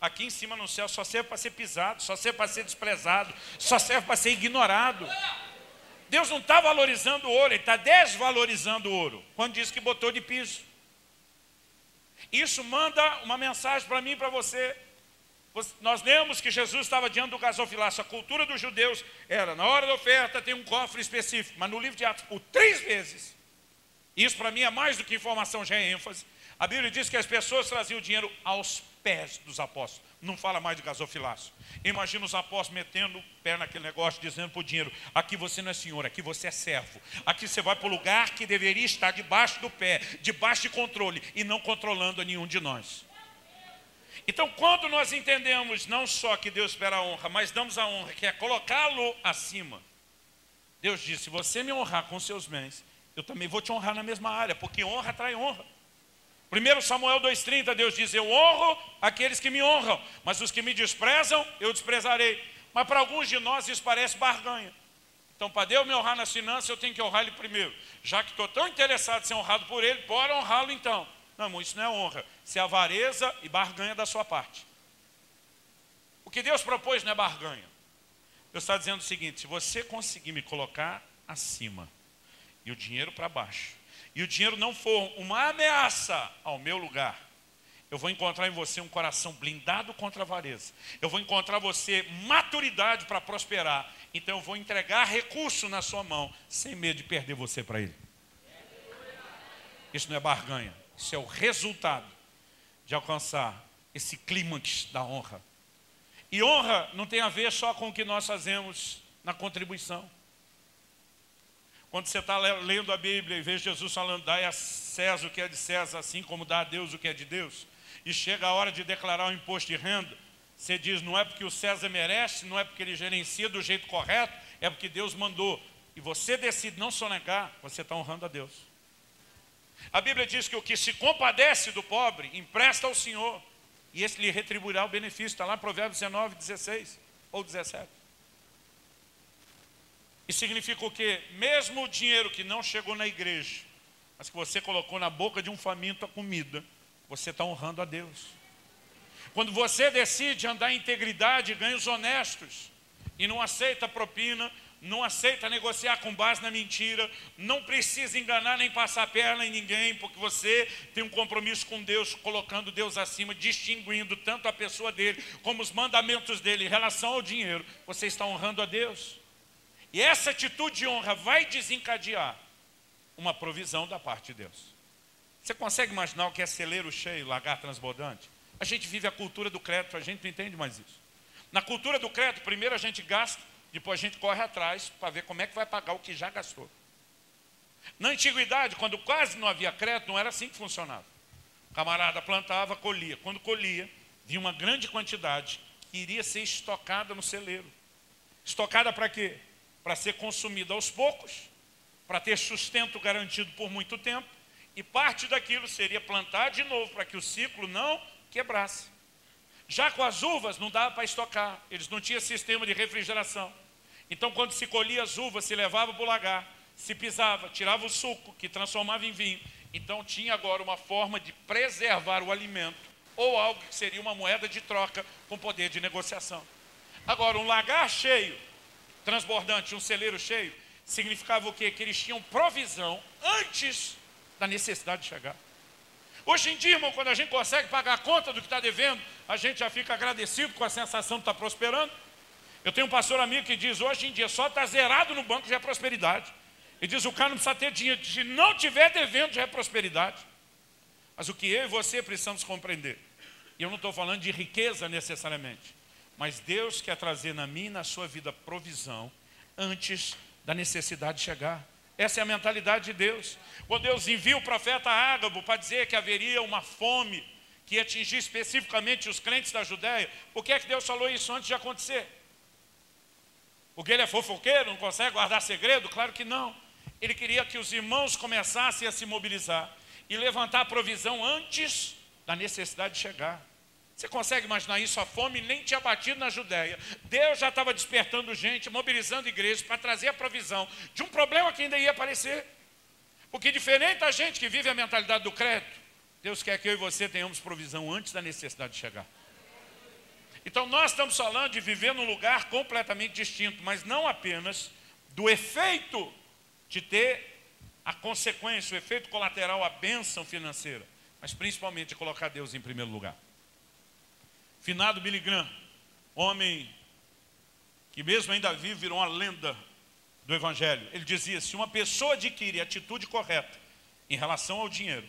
aqui em cima no céu, só serve para ser pisado, só serve para ser desprezado, só serve para ser ignorado. Deus não está valorizando o ouro, Ele está desvalorizando o ouro, quando diz que botou de piso. Isso manda uma mensagem para mim e para você. Nós lemos que Jesus estava diante do gasofilácio. A cultura dos judeus era: na hora da oferta tem um cofre específico. Mas no livro de Atos, por 3 vezes, isso para mim é mais do que informação, já é ênfase, a Bíblia diz que as pessoas traziam o dinheiro aos pés dos apóstolos. Não fala mais de gasofilácio. Imagina os apóstolos metendo o pé naquele negócio, dizendo para o dinheiro: aqui você não é senhor, aqui você é servo. Aqui você vai para o lugar que deveria estar debaixo do pé, debaixo de controle, e não controlando a nenhum de nós. Então, quando nós entendemos não só que Deus espera a honra, mas damos a honra, que é colocá-lo acima. Deus diz: se você me honrar com seus bens, eu também vou te honrar na mesma área, porque honra atrai honra. 1 Samuel 2,30, Deus diz: eu honro aqueles que me honram, mas os que me desprezam, eu desprezarei. Mas para alguns de nós isso parece barganha. Então, para Deus me honrar nas finanças, eu tenho que honrar Ele primeiro. Já que estou tão interessado em ser honrado por Ele, bora honrá-lo então. Não, irmão, isso não é honra. Isso é avareza e barganha da sua parte. O que Deus propôs não é barganha. Deus está dizendo o seguinte: se você conseguir me colocar acima e o dinheiro para baixo, e o dinheiro não for uma ameaça ao meu lugar, eu vou encontrar em você um coração blindado contra a avareza. Eu vou encontrar você maturidade para prosperar. Então eu vou entregar recurso na sua mão, sem medo de perder você para Ele. Isso não é barganha. Isso é o resultado de alcançar esse clímax da honra. E honra não tem a ver só com o que nós fazemos na contribuição. Quando você está lendo a Bíblia e vê Jesus falando, dai a César o que é de César, assim como dá a Deus o que é de Deus, e chega a hora de declarar o imposto de renda, você diz, não é porque o César merece, não é porque ele gerencia do jeito correto, é porque Deus mandou. E você decide não sonegar, você está honrando a Deus. A Bíblia diz que o que se compadece do pobre, empresta ao Senhor, e esse lhe retribuirá o benefício. Está lá em Provérbios 19, 16 ou 17. Isso significa o quê? Mesmo o dinheiro que não chegou na igreja, mas que você colocou na boca de um faminto a comida, você está honrando a Deus. Quando você decide andar em integridade, ganhos honestos, e não aceita propina, não aceita negociar com base na mentira, não precisa enganar nem passar a perna em ninguém, porque você tem um compromisso com Deus, colocando Deus acima, distinguindo tanto a pessoa dele, como os mandamentos dele em relação ao dinheiro, você está honrando a Deus. E essa atitude de honra vai desencadear uma provisão da parte de Deus. Você consegue imaginar o que é celeiro cheio, lagar transbordante? A gente vive a cultura do crédito, a gente não entende mais isso. Na cultura do crédito, primeiro a gente gasta, depois a gente corre atrás para ver como é que vai pagar o que já gastou. Na antiguidade, quando quase não havia crédito, não era assim que funcionava. O camarada plantava, colhia. Quando colhia, vinha uma grande quantidade que iria ser estocada no celeiro. Estocada para quê? Para ser consumida aos poucos, para ter sustento garantido por muito tempo, e parte daquilo seria plantar de novo para que o ciclo não quebrasse. Já com as uvas não dava para estocar, eles não tinham sistema de refrigeração. Então quando se colhia as uvas, se levava para o lagar, se pisava, tirava o suco, que transformava em vinho. Então tinha agora uma forma de preservar o alimento, ou algo que seria uma moeda de troca com poder de negociação. Agora, um lagar cheio, transbordante, um celeiro cheio, significava o quê? Que eles tinham provisão antes da necessidade de chegar. Hoje em dia, irmão, quando a gente consegue pagar a conta do que está devendo, a gente já fica agradecido com a sensação de estar prosperando. Eu tenho um pastor amigo que diz, hoje em dia, só está zerado no banco já é prosperidade. Ele diz, o cara não precisa ter dinheiro, se não tiver devendo já é prosperidade. Mas o que eu e você precisamos compreender, e eu não estou falando de riqueza necessariamente, mas Deus quer trazer na minha e na sua vida provisão antes da necessidade chegar. Essa é a mentalidade de Deus. Quando Deus envia o profeta Ágabo para dizer que haveria uma fome que ia atingir especificamente os crentes da Judéia, por que é que Deus falou isso antes de acontecer? Porque ele é fofoqueiro, não consegue guardar segredo? Claro que não. Ele queria que os irmãos começassem a se mobilizar e levantar a provisão antes da necessidade de chegar. Você consegue imaginar isso? A fome nem tinha batido na Judéia. Deus já estava despertando gente, mobilizando igrejas para trazer a provisão de um problema que ainda ia aparecer. Porque diferente da gente que vive a mentalidade do crédito, Deus quer que eu e você tenhamos provisão antes da necessidade de chegar. Então nós estamos falando de viver num lugar completamente distinto, mas não apenas do efeito de ter a consequência, o efeito colateral, a bênção financeira, mas principalmente de colocar Deus em primeiro lugar. Finado Billy Graham, homem que mesmo ainda vive, virou uma lenda do Evangelho. Ele dizia, se uma pessoa adquire a atitude correta em relação ao dinheiro,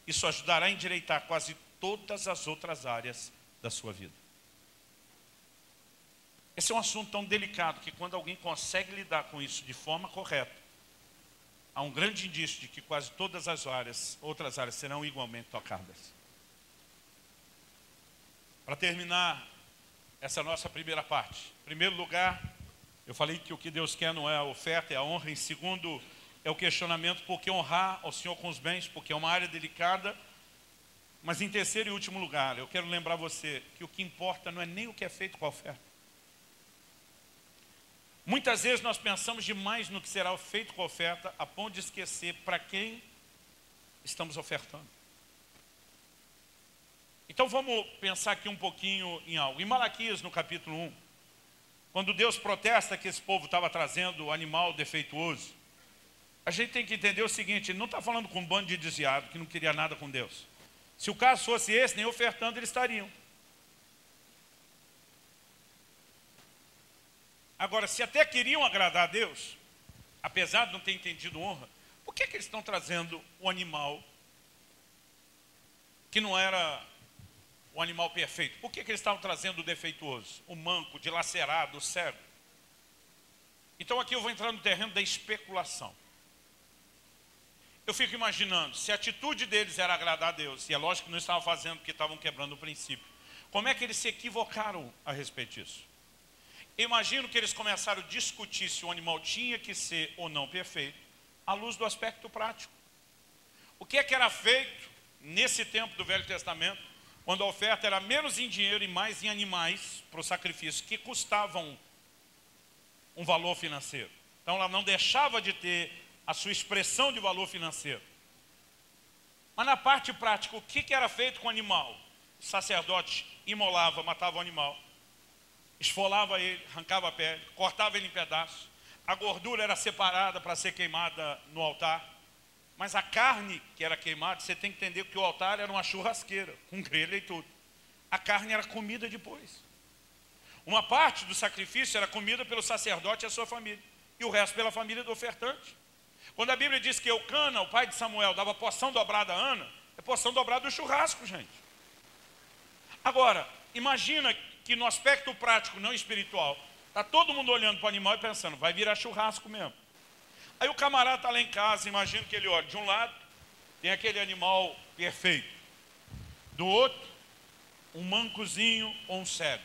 isso ajudará a endireitar quase todas as outras áreas da sua vida. Esse é um assunto tão delicado que quando alguém consegue lidar com isso de forma correta, há um grande indício de que quase todas as outras áreas serão igualmente tocadas. Para terminar essa nossa primeira parte, em primeiro lugar, eu falei que o que Deus quer não é a oferta, é a honra. Em segundo, é o questionamento, por que honrar ao Senhor com os bens, porque é uma área delicada. Mas em terceiro e último lugar, eu quero lembrar você que o que importa não é nem o que é feito com a oferta. Muitas vezes nós pensamos demais no que será feito com a oferta, a ponto de esquecer para quem estamos ofertando. Então vamos pensar aqui um pouquinho em algo. Em Malaquias, no capítulo 1, quando Deus protesta que esse povo estava trazendo o animal defeituoso, a gente tem que entender o seguinte, ele não está falando com um bando de desviado que não queria nada com Deus. Se o caso fosse esse, nem ofertando eles estariam. Agora, se até queriam agradar a Deus, apesar de não ter entendido honra, por que eles estão trazendo o animal que não era o animal perfeito? Por que eles estavam trazendo o defeituoso, o manco, o dilacerado, o cego? Então aqui eu vou entrar no terreno da especulação. Eu fico imaginando, se a atitude deles era agradar a Deus, e é lógico que não estavam fazendo porque estavam quebrando o princípio, como é que eles se equivocaram a respeito disso? Eu imagino que eles começaram a discutir se o animal tinha que ser ou não perfeito, à luz do aspecto prático. O que é que era feito nesse tempo do Velho Testamento, quando a oferta era menos em dinheiro e mais em animais para o sacrifício, que custavam um valor financeiro? Então ela não deixava de ter a sua expressão de valor financeiro. Mas na parte prática, o que era feito com o animal? O sacerdote imolava, matava o animal, esfolava ele, arrancava a pele, cortava ele em pedaços, a gordura era separada para ser queimada no altar, mas a carne que era queimada, você tem que entender que o altar era uma churrasqueira, com grelha e tudo. A carne era comida depois. Uma parte do sacrifício era comida pelo sacerdote e a sua família, e o resto pela família do ofertante. Quando a Bíblia diz que Eucana, o pai de Samuel, dava porção dobrada a Ana, é porção dobrada do churrasco, gente. Agora, imagina que no aspecto prático, não espiritual, está todo mundo olhando para o animal e pensando, vai virar churrasco mesmo. Aí o camarada está lá em casa, imagina que ele olha, de um lado tem aquele animal perfeito, do outro, um mancozinho ou um cego.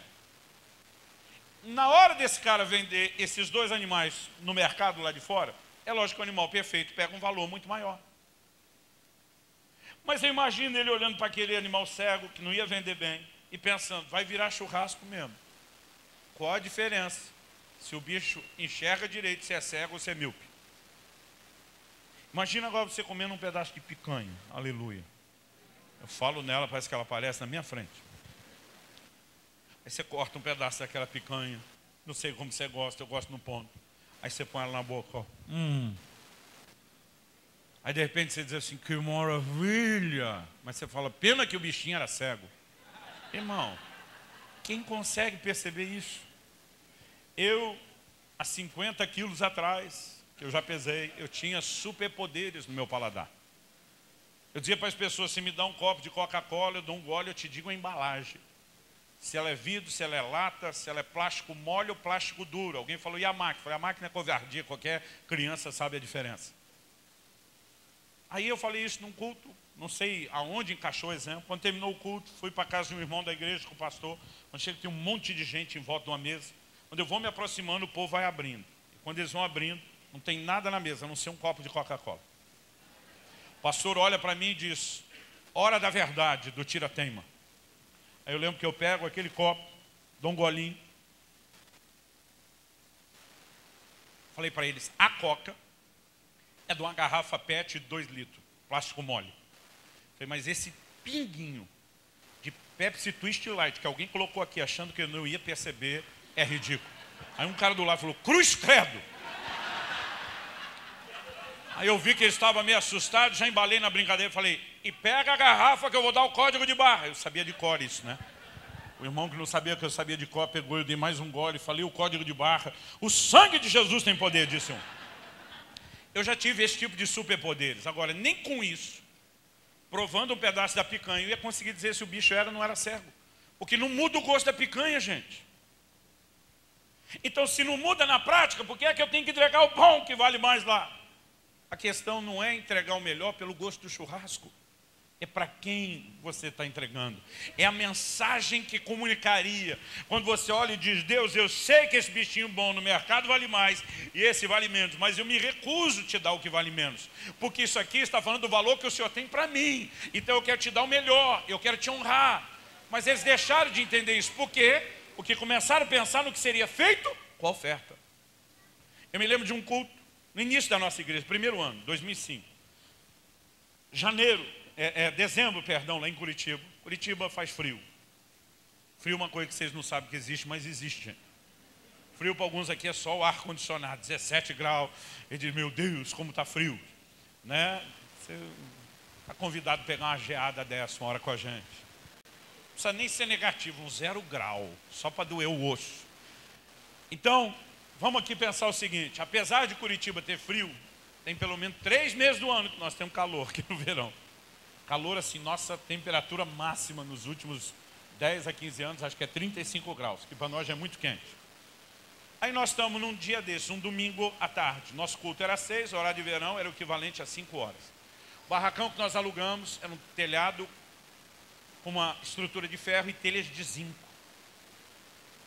Na hora desse cara vender esses dois animais no mercado lá de fora, é lógico que o animal perfeito pega um valor muito maior. Mas eu imagino ele olhando para aquele animal cego, que não ia vender bem, e pensando, vai virar churrasco mesmo. Qual a diferença se o bicho enxerga direito, se é cego ou se é míope? Imagina agora você comendo um pedaço de picanha, aleluia. Eu falo nela, parece que ela aparece na minha frente. Aí você corta um pedaço daquela picanha, não sei como você gosta, eu gosto no ponto. Aí você põe ela na boca, ó. Aí de repente você diz assim, que maravilha. Mas você fala, pena que o bichinho era cego. Irmão, quem consegue perceber isso? Eu, há 50 quilos atrás, que eu já pesei, eu tinha superpoderes no meu paladar. Eu dizia para as pessoas, se me dá um copo de Coca-Cola, eu dou um gole, eu te digo a embalagem. Se ela é vidro, se ela é lata, se ela é plástico mole ou plástico duro. Alguém falou, e a máquina? Eu falei, a máquina é covardia, qualquer criança sabe a diferença. Aí eu falei isso num culto, não sei aonde encaixou o exemplo. Quando terminou o culto, fui para a casa de um irmão da igreja com o pastor. Quando chega, tem um monte de gente em volta de uma mesa. Quando eu vou me aproximando, o povo vai abrindo. E quando eles vão abrindo, não tem nada na mesa, a não ser um copo de Coca-Cola. O pastor olha para mim e diz, hora da verdade, do tira-teima. Aí eu lembro que eu pego aquele copo, dou um golinho. Falei para eles, a Coca é de uma garrafa PET de 2 litros, plástico mole. Falei, mas esse pinguinho de Pepsi Twist Light que alguém colocou aqui achando que eu não ia perceber é ridículo. Aí um cara do lado falou, cruz credo. Aí eu vi que ele estava meio assustado, já embalei na brincadeira e falei, e pega a garrafa que eu vou dar o código de barra. Eu sabia de cor isso, né? O irmão que não sabia que eu sabia de cor pegou, eu dei mais um gole e falei o código de barra. O sangue de Jesus tem poder, disse um. Eu já tive esse tipo de superpoderes. Agora, nem com isso, provando um pedaço da picanha, eu ia conseguir dizer se o bicho era ou não era cego. Porque não muda o gosto da picanha, gente. Então, se não muda na prática, por que é que eu tenho que entregar o bom que vale mais lá? A questão não é entregar o melhor pelo gosto do churrasco. É para quem você está entregando. É a mensagem que comunicaria. Quando você olha e diz, Deus, eu sei que esse bichinho bom no mercado vale mais e esse vale menos, mas eu me recuso a te dar o que vale menos. Porque isso aqui está falando do valor que o Senhor tem para mim. Então eu quero te dar o melhor, eu quero te honrar. Mas eles deixaram de entender isso. Por quê? Porque começaram a pensar no que seria feito com a oferta. Eu me lembro de um culto no início da nossa igreja, primeiro ano, 2005. Dezembro, lá em Curitiba. Curitiba faz frio. Frio é uma coisa que vocês não sabem que existe, mas existe, gente. Frio para alguns aqui é só o ar-condicionado, 17 graus. Ele diz, meu Deus, como está frio. Né? Você está convidado a pegar uma geada dessa uma hora com a gente. Não precisa nem ser negativo, um 0 grau, só para doer o osso. Então, vamos aqui pensar o seguinte, apesar de Curitiba ter frio, tem pelo menos 3 meses do ano que nós temos calor aqui no verão. Calor assim, nossa temperatura máxima nos últimos 10 a 15 anos, acho que é 35 graus, que para nós já é muito quente. Aí nós estamos num dia desse, um domingo à tarde. Nosso culto era às 6, o horário de verão era o equivalente a 5 horas. O barracão que nós alugamos era um telhado com uma estrutura de ferro e telhas de zinco.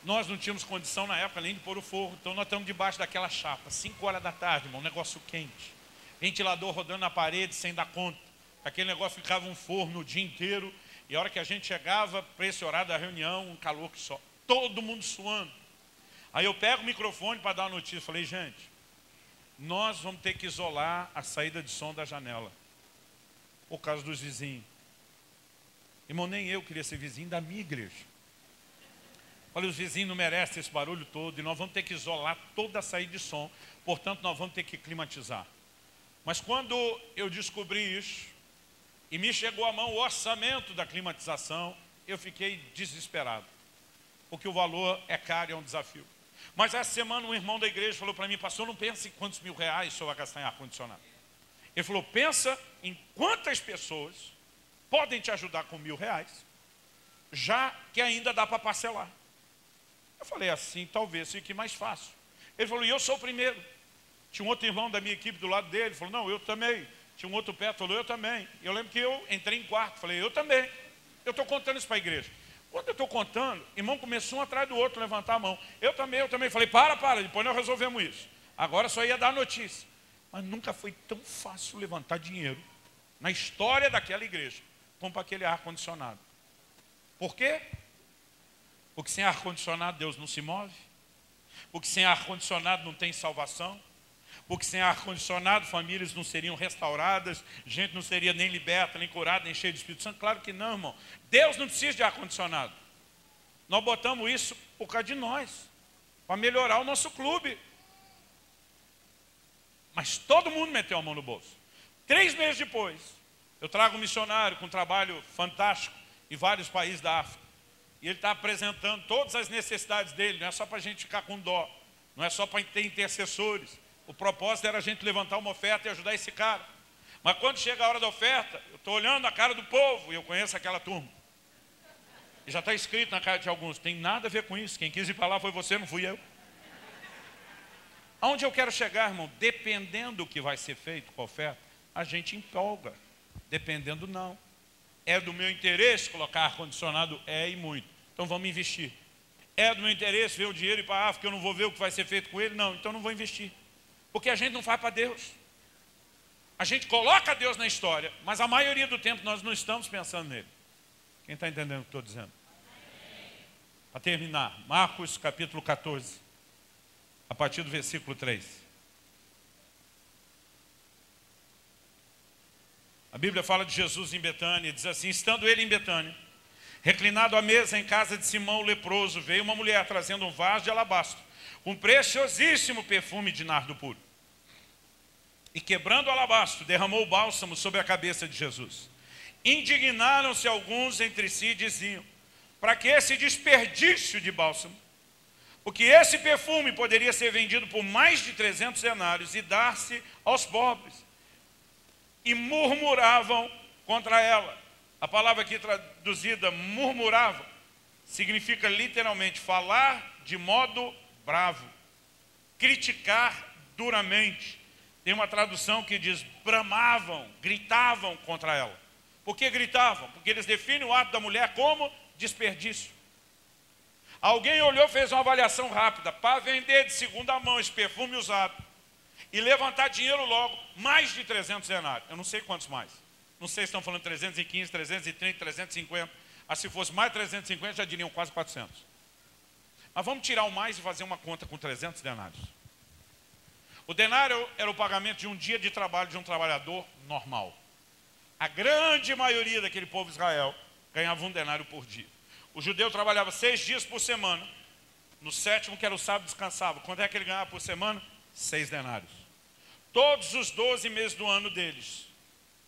Nós não tínhamos condição na época nem de pôr o forro, então nós estamos debaixo daquela chapa, 5 horas da tarde, irmão, um negócio quente. Ventilador rodando na parede sem dar conta. Aquele negócio ficava um forno o dia inteiro, e a hora que a gente chegava para esse horário da reunião, um calor que só, todo mundo suando. Aí eu pego o microfone para dar uma notícia, falei, gente, nós vamos ter que isolar a saída de som da janela, por causa dos vizinhos. Irmão, nem eu queria ser vizinho da minha igreja. Falei, os vizinhos não merecem esse barulho todo, e nós vamos ter que isolar toda a saída de som, portanto nós vamos ter que climatizar. Mas quando eu descobri isso, e me chegou à mão o orçamento da climatização, eu fiquei desesperado, porque o valor é caro e é um desafio. Mas essa semana um irmão da igreja falou para mim, pastor, não pense em quantos mil reais o senhor vai gastar em ar-condicionado. Ele falou, pensa em quantas pessoas podem te ajudar com R$1.000, já que ainda dá para parcelar. Eu falei, assim talvez fique mais fácil. Ele falou, e eu sou o primeiro. Tinha um outro irmão da minha equipe do lado dele, falou, não, eu também. Tinha um outro perto, falou, eu também. Eu lembro que eu entrei em quarto, falei, eu também. Eu estou contando isso para a igreja. Quando eu estou contando, irmão começou um atrás do outro a levantar a mão. Eu também. Falei, para, depois nós resolvemos isso. Agora só ia dar notícia. Mas nunca foi tão fácil levantar dinheiro na história daquela igreja como para aquele ar-condicionado. Por quê? Porque sem ar-condicionado Deus não se move. Porque sem ar-condicionado não tem salvação. Porque sem ar-condicionado famílias não seriam restauradas, gente não seria nem liberta, nem curada, nem cheia de Espírito Santo. Claro que não, irmão. Deus não precisa de ar-condicionado. Nós botamos isso por causa de nós, para melhorar o nosso clube. Mas todo mundo meteu a mão no bolso. 3 meses depois, eu trago um missionário com um trabalho fantástico em vários países da África. E ele está apresentando todas as necessidades dele, não é só para a gente ficar com dó, não é só para ter intercessores. O propósito era a gente levantar uma oferta e ajudar esse cara. Mas quando chega a hora da oferta, eu estou olhando a cara do povo, e eu conheço aquela turma. E já está escrito na cara de alguns, tem nada a ver com isso, quem quis ir para lá foi você, não fui eu. Aonde eu quero chegar, irmão? Dependendo do que vai ser feito com a oferta, a gente empolga. Dependendo, não. É do meu interesse colocar ar-condicionado? É, e muito. Então vamos investir. É do meu interesse ver o dinheiro ir para a África, eu não vou ver o que vai ser feito com ele? Não, então não vou investir. Porque a gente não faz para Deus. A gente coloca Deus na história, mas a maioria do tempo nós não estamos pensando nele. Quem está entendendo o que estou dizendo? Para terminar, Marcos capítulo 14, a partir do versículo 3. A Bíblia fala de Jesus em Betânia, diz assim, estando ele em Betânia, reclinado à mesa em casa de Simão o leproso, veio uma mulher trazendo um vaso de alabastro, com preciosíssimo perfume de nardo puro. E quebrando o alabastro, derramou o bálsamo sobre a cabeça de Jesus. Indignaram-se alguns entre si e diziam, para que esse desperdício de bálsamo? Porque esse perfume poderia ser vendido por mais de 300 denários e dar-se aos pobres. E murmuravam contra ela. A palavra aqui traduzida, murmuravam, significa literalmente falar de modo bravo, criticar duramente. Tem uma tradução que diz bramavam, gritavam contra ela. Por que gritavam? Porque eles definem o ato da mulher como desperdício. Alguém olhou, fez uma avaliação rápida para vender de segunda mão esse perfume usado e levantar dinheiro logo, mais de 300 denários. Eu não sei quantos mais. Não sei se estão falando 315, 330, 350. Mas se fosse mais 350, já diriam quase 400. Mas vamos tirar o mais e fazer uma conta com 300 denários. O denário era o pagamento de um dia de trabalho de um trabalhador normal. A grande maioria daquele povo de Israel ganhava um denário por dia. O judeu trabalhava 6 dias por semana. No 7º, que era o sábado, descansava. Quanto é que ele ganhava por semana? 6 denários. Todos os 12 meses do ano deles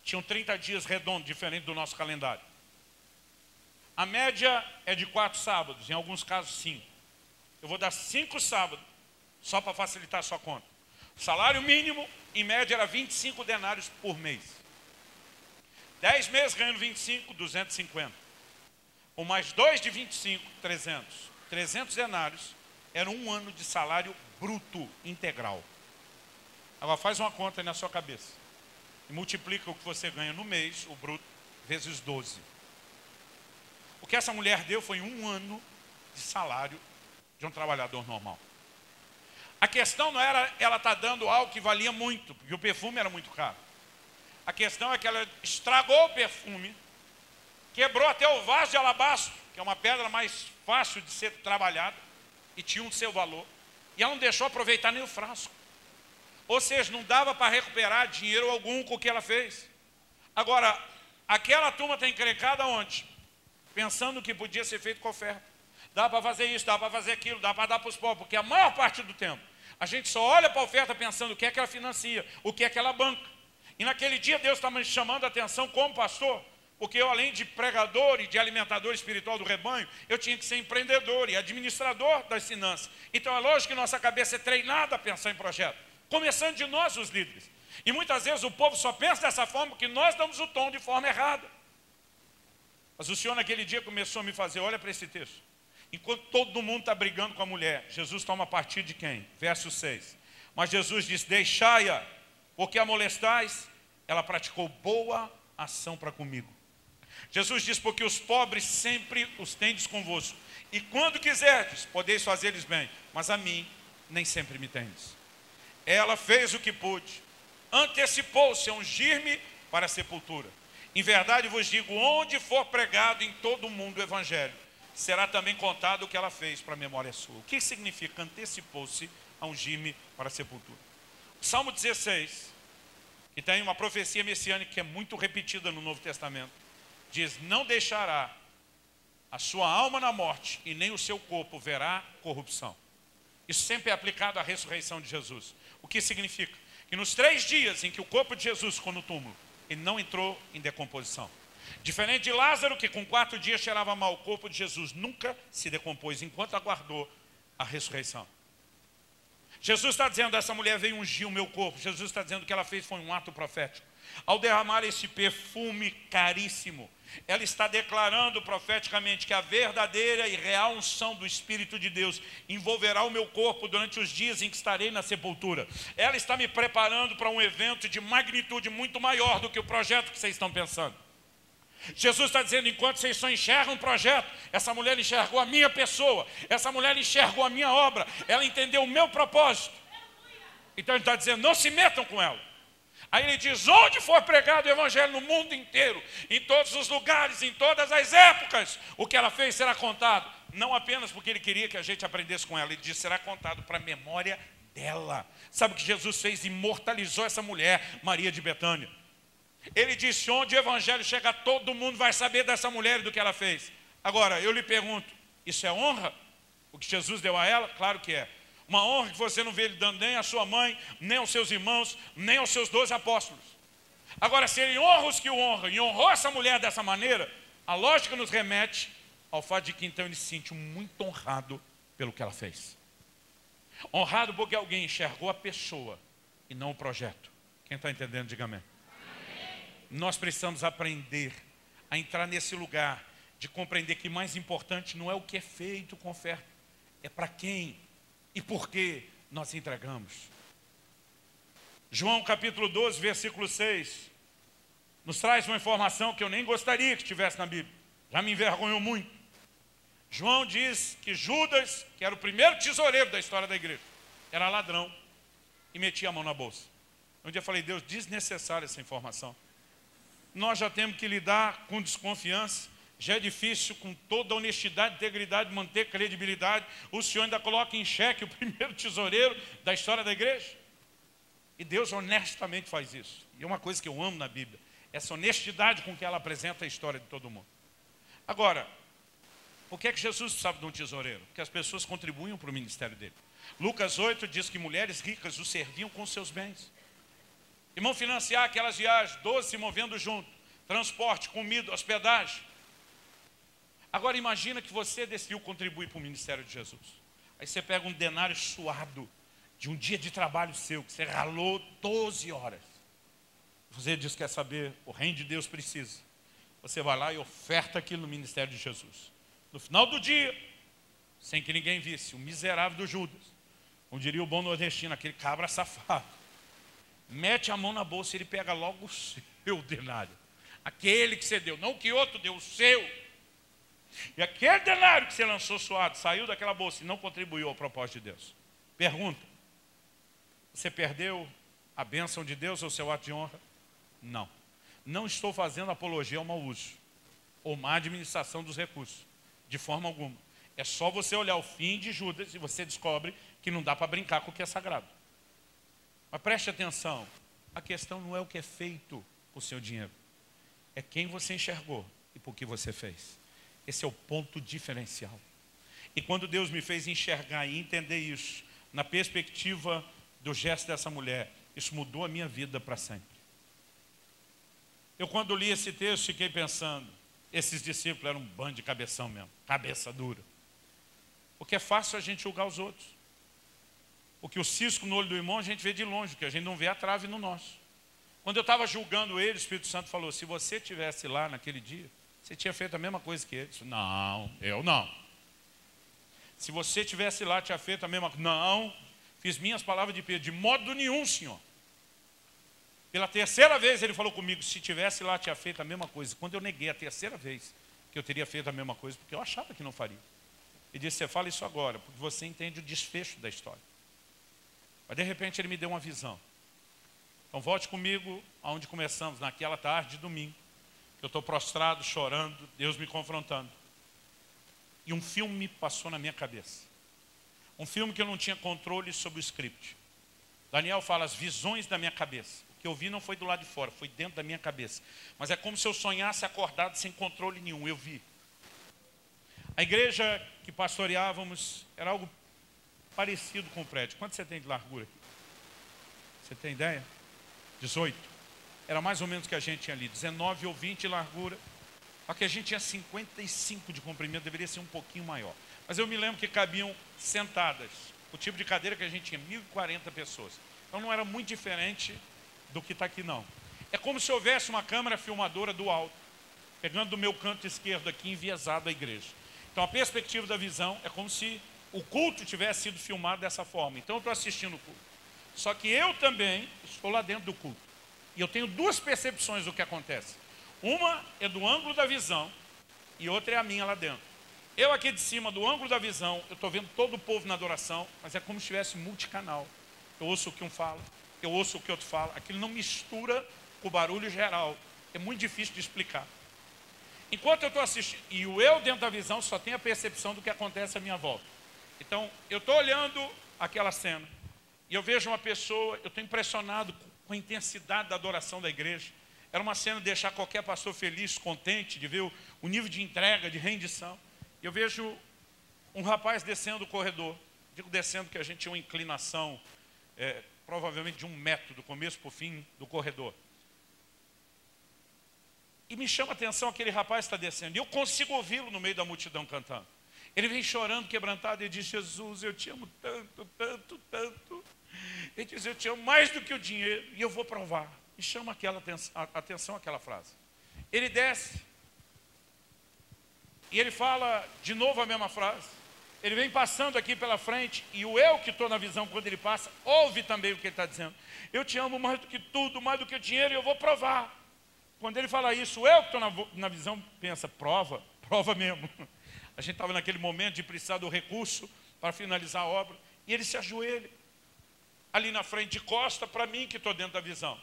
tinham 30 dias redondos, diferente do nosso calendário. A média é de 4 sábados, em alguns casos 5. Eu vou dar 5 sábados, só para facilitar a sua conta. O salário mínimo, em média, era 25 denários por mês. 10 meses ganhando 25, 250. Com mais 2 de 25, 300. 300 denários era um ano de salário bruto integral. Agora faz uma conta aí na sua cabeça. E multiplica o que você ganha no mês, o bruto, vezes 12. O que essa mulher deu foi um ano de salário de um trabalhador normal. A questão não era ela estar dando algo que valia muito, porque o perfume era muito caro. A questão é que ela estragou o perfume, quebrou até o vaso de alabastro, que é uma pedra mais fácil de ser trabalhada, e tinha um seu valor, e ela não deixou aproveitar nem o frasco. Ou seja, não dava para recuperar dinheiro algum com o que ela fez. Agora, aquela turma está encrencada onde? Pensando que podia ser feito com oferta. Dá para fazer isso, dá para fazer aquilo, dá para dar para os pobres, porque a maior parte do tempo, a gente só olha para a oferta pensando o que é que ela financia, o que é que ela banca. E naquele dia Deus está me chamando a atenção como pastor, porque eu, além de pregador e de alimentador espiritual do rebanho, eu tinha que ser empreendedor e administrador das finanças. Então é lógico que nossa cabeça é treinada a pensar em projeto, começando de nós, os líderes. E muitas vezes o povo só pensa dessa forma porque nós damos o tom de forma errada. Mas o Senhor naquele dia começou a me fazer, olha para esse texto. Enquanto todo mundo está brigando com a mulher, Jesus toma partido de quem? Verso 6. Mas Jesus disse, deixai-a, porque a molestais, ela praticou boa ação para comigo. Jesus diz, porque os pobres sempre os tendes convosco, e quando quiserdes, podeis fazer-lhes bem, mas a mim nem sempre me tendes. Ela fez o que pôde, antecipou-se a ungir-me para a sepultura. Em verdade vos digo, onde for pregado em todo o mundo o evangelho, será também contado o que ela fez para a memória sua. O que significa antecipou-se a ungir-me para a sepultura? O Salmo 16, que tem uma profecia messiânica que é muito repetida no Novo Testamento, diz, não deixará a sua alma na morte e nem o seu corpo verá corrupção. Isso sempre é aplicado à ressurreição de Jesus. O que significa? Que nos 3 dias em que o corpo de Jesus ficou no túmulo, ele não entrou em decomposição. Diferente de Lázaro, que com 4 dias cheirava mal, o corpo de Jesus nunca se decompôs, enquanto aguardou a ressurreição. Jesus está dizendo, essa mulher veio ungir o meu corpo. Jesus está dizendo que o que ela fez foi um ato profético. Ao derramar esse perfume caríssimo, ela está declarando profeticamente que a verdadeira e real unção do Espírito de Deus envolverá o meu corpo durante os dias em que estarei na sepultura. Ela está me preparando para um evento de magnitude muito maior do que o projeto que vocês estão pensando. Jesus está dizendo, enquanto vocês só enxergam um projeto, essa mulher enxergou a minha pessoa, essa mulher enxergou a minha obra, ela entendeu o meu propósito. Então ele está dizendo, não se metam com ela. Aí ele diz, onde for pregado o evangelho no mundo inteiro, em todos os lugares, em todas as épocas, o que ela fez será contado. Não apenas porque ele queria que a gente aprendesse com ela, ele disse, será contado para a memória dela. Sabe o que Jesus fez? Imortalizou essa mulher, Maria de Betânia. Ele disse, onde o evangelho chega, todo mundo vai saber dessa mulher e do que ela fez. Agora, eu lhe pergunto, isso é honra? O que Jesus deu a ela? Claro que é. Uma honra que você não vê ele dando nem à sua mãe, nem aos seus irmãos, nem aos seus 12 apóstolos. Agora, se ele honra os que o honram e honrou essa mulher dessa maneira, a lógica nos remete ao fato de que então ele se sentiu muito honrado pelo que ela fez. Honrado porque alguém enxergou a pessoa e não o projeto. Quem está entendendo, diga amém. Nós precisamos aprender a entrar nesse lugar de compreender que mais importante não é o que é feito com oferta, é para quem e por que nós entregamos. João capítulo 12, versículo 6, nos traz uma informação que eu nem gostaria que estivesse na Bíblia, já me envergonhou muito. João diz que Judas, que era o primeiro tesoureiro da história da igreja, era ladrão e metia a mão na bolsa. Um dia eu falei, Deus, desnecessária essa informação. Nós já temos que lidar com desconfiança, já é difícil com toda a honestidade, integridade, manter credibilidade. O Senhor ainda coloca em xeque o primeiro tesoureiro da história da igreja. E Deus honestamente faz isso. E é uma coisa que eu amo na Bíblia, essa honestidade com que ela apresenta a história de todo mundo. Agora, por que é que Jesus precisava de um tesoureiro? Porque as pessoas contribuíam para o ministério dele. Lucas 8 diz que mulheres ricas o serviam com seus bens. Irmão, financiar aquelas viagens, 12 se movendo junto, transporte, comida, hospedagem. Agora imagina que você decidiu contribuir para o ministério de Jesus. Aí você pega um denário suado de um dia de trabalho seu, que você ralou 12 horas. Você diz que quer saber, o reino de Deus precisa. Você vai lá e oferta aquilo no ministério de Jesus. No final do dia, sem que ninguém visse, o miserável do Judas, como diria o bom nordestino, aquele cabra safado, mete a mão na bolsa e ele pega logo o seu denário. Aquele que você deu, não que outro deu, o seu. E aquele denário que você lançou suado, saiu daquela bolsa e não contribuiu ao propósito de Deus. Pergunta, você perdeu a bênção de Deus ou seu ato de honra? Não. Não estou fazendo apologia ao mau uso ou má administração dos recursos, de forma alguma. É só você olhar o fim de Judas e você descobre que não dá para brincar com o que é sagrado. Mas preste atenção, a questão não é o que é feito com o seu dinheiro, é quem você enxergou e por que você fez. Esse é o ponto diferencial. E quando Deus me fez enxergar e entender isso, na perspectiva do gesto dessa mulher, isso mudou a minha vida para sempre. Eu quando li esse texto fiquei pensando, esses discípulos eram um bando de cabeção mesmo, cabeça dura. Porque é fácil a gente julgar os outros. Porque o cisco no olho do irmão a gente vê de longe, porque a gente não vê a trave no nosso. Quando eu estava julgando ele, o Espírito Santo falou, se você estivesse lá naquele dia, você tinha feito a mesma coisa que ele. Eu disse, não, eu não. Se você estivesse lá, tinha feito a mesma coisa. Não, fiz minhas palavras de Pedro, de modo nenhum, Senhor. Pela terceira vez ele falou comigo, se tivesse lá, tinha feito a mesma coisa. Quando eu neguei a terceira vez que eu teria feito a mesma coisa, porque eu achava que não faria. Ele disse, você fala isso agora, porque você entende o desfecho da história. Mas de repente ele me deu uma visão. Então volte comigo aonde começamos, naquela tarde de domingo. Eu estou prostrado, chorando, Deus me confrontando. E um filme passou na minha cabeça. Um filme que eu não tinha controle sobre o script. Daniel fala, as visões da minha cabeça. O que eu vi não foi do lado de fora, foi dentro da minha cabeça. Mas é como se eu sonhasse acordado sem controle nenhum, eu vi. A igreja que pastoreávamos era algo parecido com o prédio. Quanto você tem de largura aqui? Você tem ideia? 18. Era mais ou menos o que a gente tinha ali, 19 ou 20 de largura. Só que a gente tinha 55 de comprimento, deveria ser um pouquinho maior. Mas eu me lembro que cabiam sentadas. O tipo de cadeira que a gente tinha, 1.040 pessoas. Então não era muito diferente do que está aqui não. É como se houvesse uma câmera filmadora do alto, pegando do meu canto esquerdo aqui, enviesado a igreja. Então a perspectiva da visão é como se o culto tivesse sido filmado dessa forma. Então eu estou assistindo o culto. Só que eu também estou lá dentro do culto. E eu tenho duas percepções do que acontece. Uma é do ângulo da visão e outra é a minha lá dentro. Eu aqui de cima, do ângulo da visão, eu estou vendo todo o povo na adoração, mas é como se estivesse multicanal. Eu ouço o que um fala, eu ouço o que outro fala. Aquilo não mistura com o barulho geral. É muito difícil de explicar. Enquanto eu estou assistindo, e o eu dentro da visão só tem a percepção do que acontece à minha volta. Então, eu estou olhando aquela cena e eu vejo uma pessoa, eu estou impressionado com a intensidade da adoração da igreja. Era uma cena de deixar qualquer pastor feliz, contente, de ver o nível de entrega, de rendição. E eu vejo um rapaz descendo o corredor. Digo descendo porque a gente tinha uma inclinação, provavelmente de 1 metro, do começo para o fim do corredor. E me chama a atenção aquele rapaz está descendo. E eu consigo ouvi-lo no meio da multidão cantando. Ele vem chorando, quebrantado, e diz, Jesus, eu te amo tanto, tanto, tanto. Ele diz, eu te amo mais do que o dinheiro, e eu vou provar. E chama atenção aquela frase. Ele desce, e ele fala de novo a mesma frase. Ele vem passando aqui pela frente, e o eu que estou na visão, quando ele passa, ouve também o que ele está dizendo. Eu te amo mais do que tudo, mais do que o dinheiro, e eu vou provar. Quando ele fala isso, o eu que estou na visão pensa, prova mesmo. A gente estava naquele momento de precisar do recurso para finalizar a obra. E ele se ajoelha ali na frente, de costa para mim que estou dentro da visão.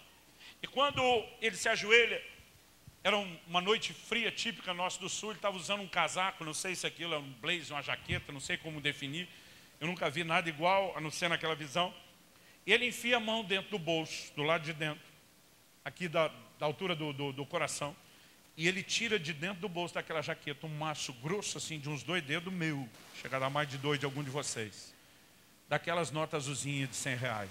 E quando ele se ajoelha, era uma noite fria, típica nossa do sul. Ele estava usando um casaco, não sei se aquilo é um blazer, uma jaqueta, não sei como definir. Eu nunca vi nada igual, a não ser naquela visão. E ele enfia a mão dentro do bolso, do lado de dentro, aqui da altura do coração. E ele tira de dentro do bolso daquela jaqueta um maço grosso, assim, de uns 2 dedos meu. Chegará a mais de 2 de algum de vocês. Daquelas notas azulzinhas de R$100.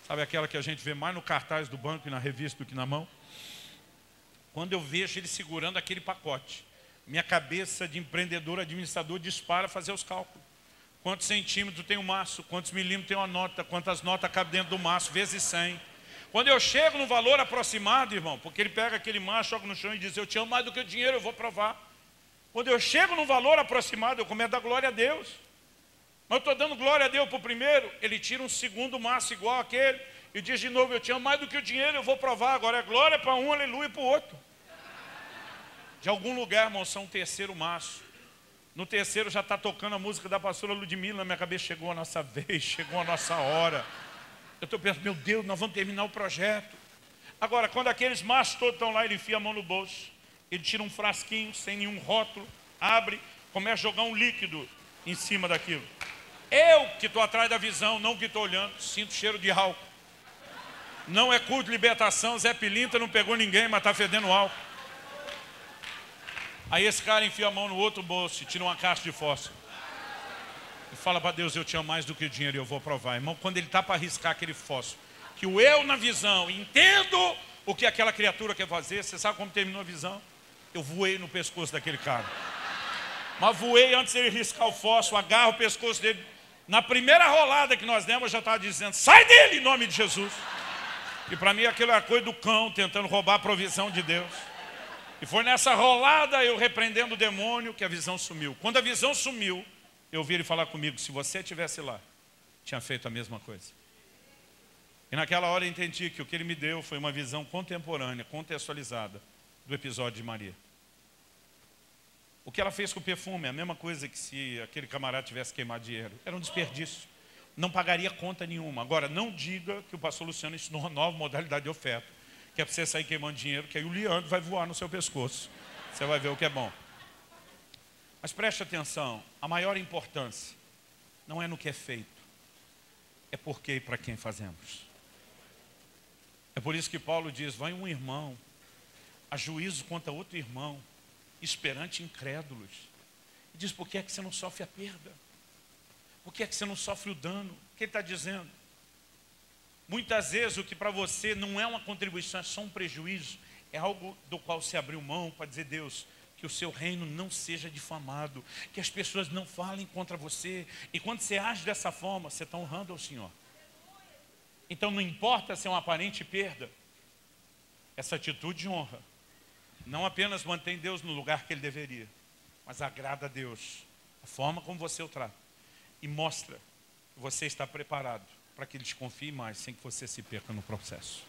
Sabe aquela que a gente vê mais no cartaz do banco e na revista do que na mão? Quando eu vejo ele segurando aquele pacote, minha cabeça de empreendedor, administrador, dispara a fazer os cálculos. Quantos centímetros tem um maço? Quantos milímetros tem uma nota? Quantas notas cabem dentro do maço? Vezes 100. Quando eu chego no valor aproximado, irmão, porque ele pega aquele macho, joga no chão e diz, eu te amo mais do que o dinheiro, eu vou provar. Quando eu chego no valor aproximado, eu começo a dar glória a Deus. Mas eu estou dando glória a Deus para o primeiro, ele tira um segundo maço igual aquele, e diz de novo, eu te amo mais do que o dinheiro, eu vou provar. Agora é glória para um, aleluia para o outro. De algum lugar, irmão, são um terceiro maço. No terceiro já está tocando a música da pastora Ludmila, na minha cabeça chegou a nossa vez, chegou a nossa hora. Eu estou pensando, meu Deus, nós vamos terminar o projeto. Agora, quando aqueles machos todos estão lá, ele enfia a mão no bolso, ele tira um frasquinho, sem nenhum rótulo, abre, começa a jogar um líquido em cima daquilo. Eu que estou atrás da visão, não que estou olhando, sinto cheiro de álcool. Não é culto de libertação, Zé Pilinta não pegou ninguém, mas está fedendo álcool. Aí esse cara enfia a mão no outro bolso e tira uma caixa de fósforo. E fala para Deus, eu te amo mais do que o dinheiro e eu vou provar. Irmão, quando ele está para arriscar aquele fósforo, que o eu na visão, entendo o que aquela criatura quer fazer, você sabe como terminou a visão? Eu voei no pescoço daquele cara. Mas voei antes de ele riscar o fósforo, agarro o pescoço dele. Na primeira rolada que nós demos, eu já estava dizendo, sai dele em nome de Jesus. E para mim aquilo era coisa do cão, tentando roubar a provisão de Deus. E foi nessa rolada, eu repreendendo o demônio, que a visão sumiu. Quando a visão sumiu, eu ouvi ele falar comigo, se você estivesse lá, tinha feito a mesma coisa. E naquela hora eu entendi que o que ele me deu foi uma visão contemporânea, contextualizada, do episódio de Maria. O que ela fez com o perfume é a mesma coisa que se aquele camarada tivesse queimado dinheiro. Era um desperdício. Não pagaria conta nenhuma. Agora, não diga que o pastor Luciano ensinou uma nova modalidade de oferta, que é para você sair queimando dinheiro, que aí o Leandro vai voar no seu pescoço. Você vai ver o que é bom. Mas preste atenção, a maior importância não é no que é feito, é por que e para quem fazemos. É por isso que Paulo diz, vai um irmão a juízo contra outro irmão, esperante incrédulos. E diz, por que é que você não sofre a perda? Por que é que você não sofre o dano? O que ele está dizendo? Muitas vezes o que para você não é uma contribuição, é só um prejuízo, é algo do qual você abriu mão para dizer, Deus, que o seu reino não seja difamado, que as pessoas não falem contra você. E quando você age dessa forma, você está honrando ao Senhor. Então não importa se é uma aparente perda, essa atitude de honra não apenas mantém Deus no lugar que Ele deveria, mas agrada a Deus, a forma como você o trata, e mostra que você está preparado para que Ele te confie mais, sem que você se perca no processo.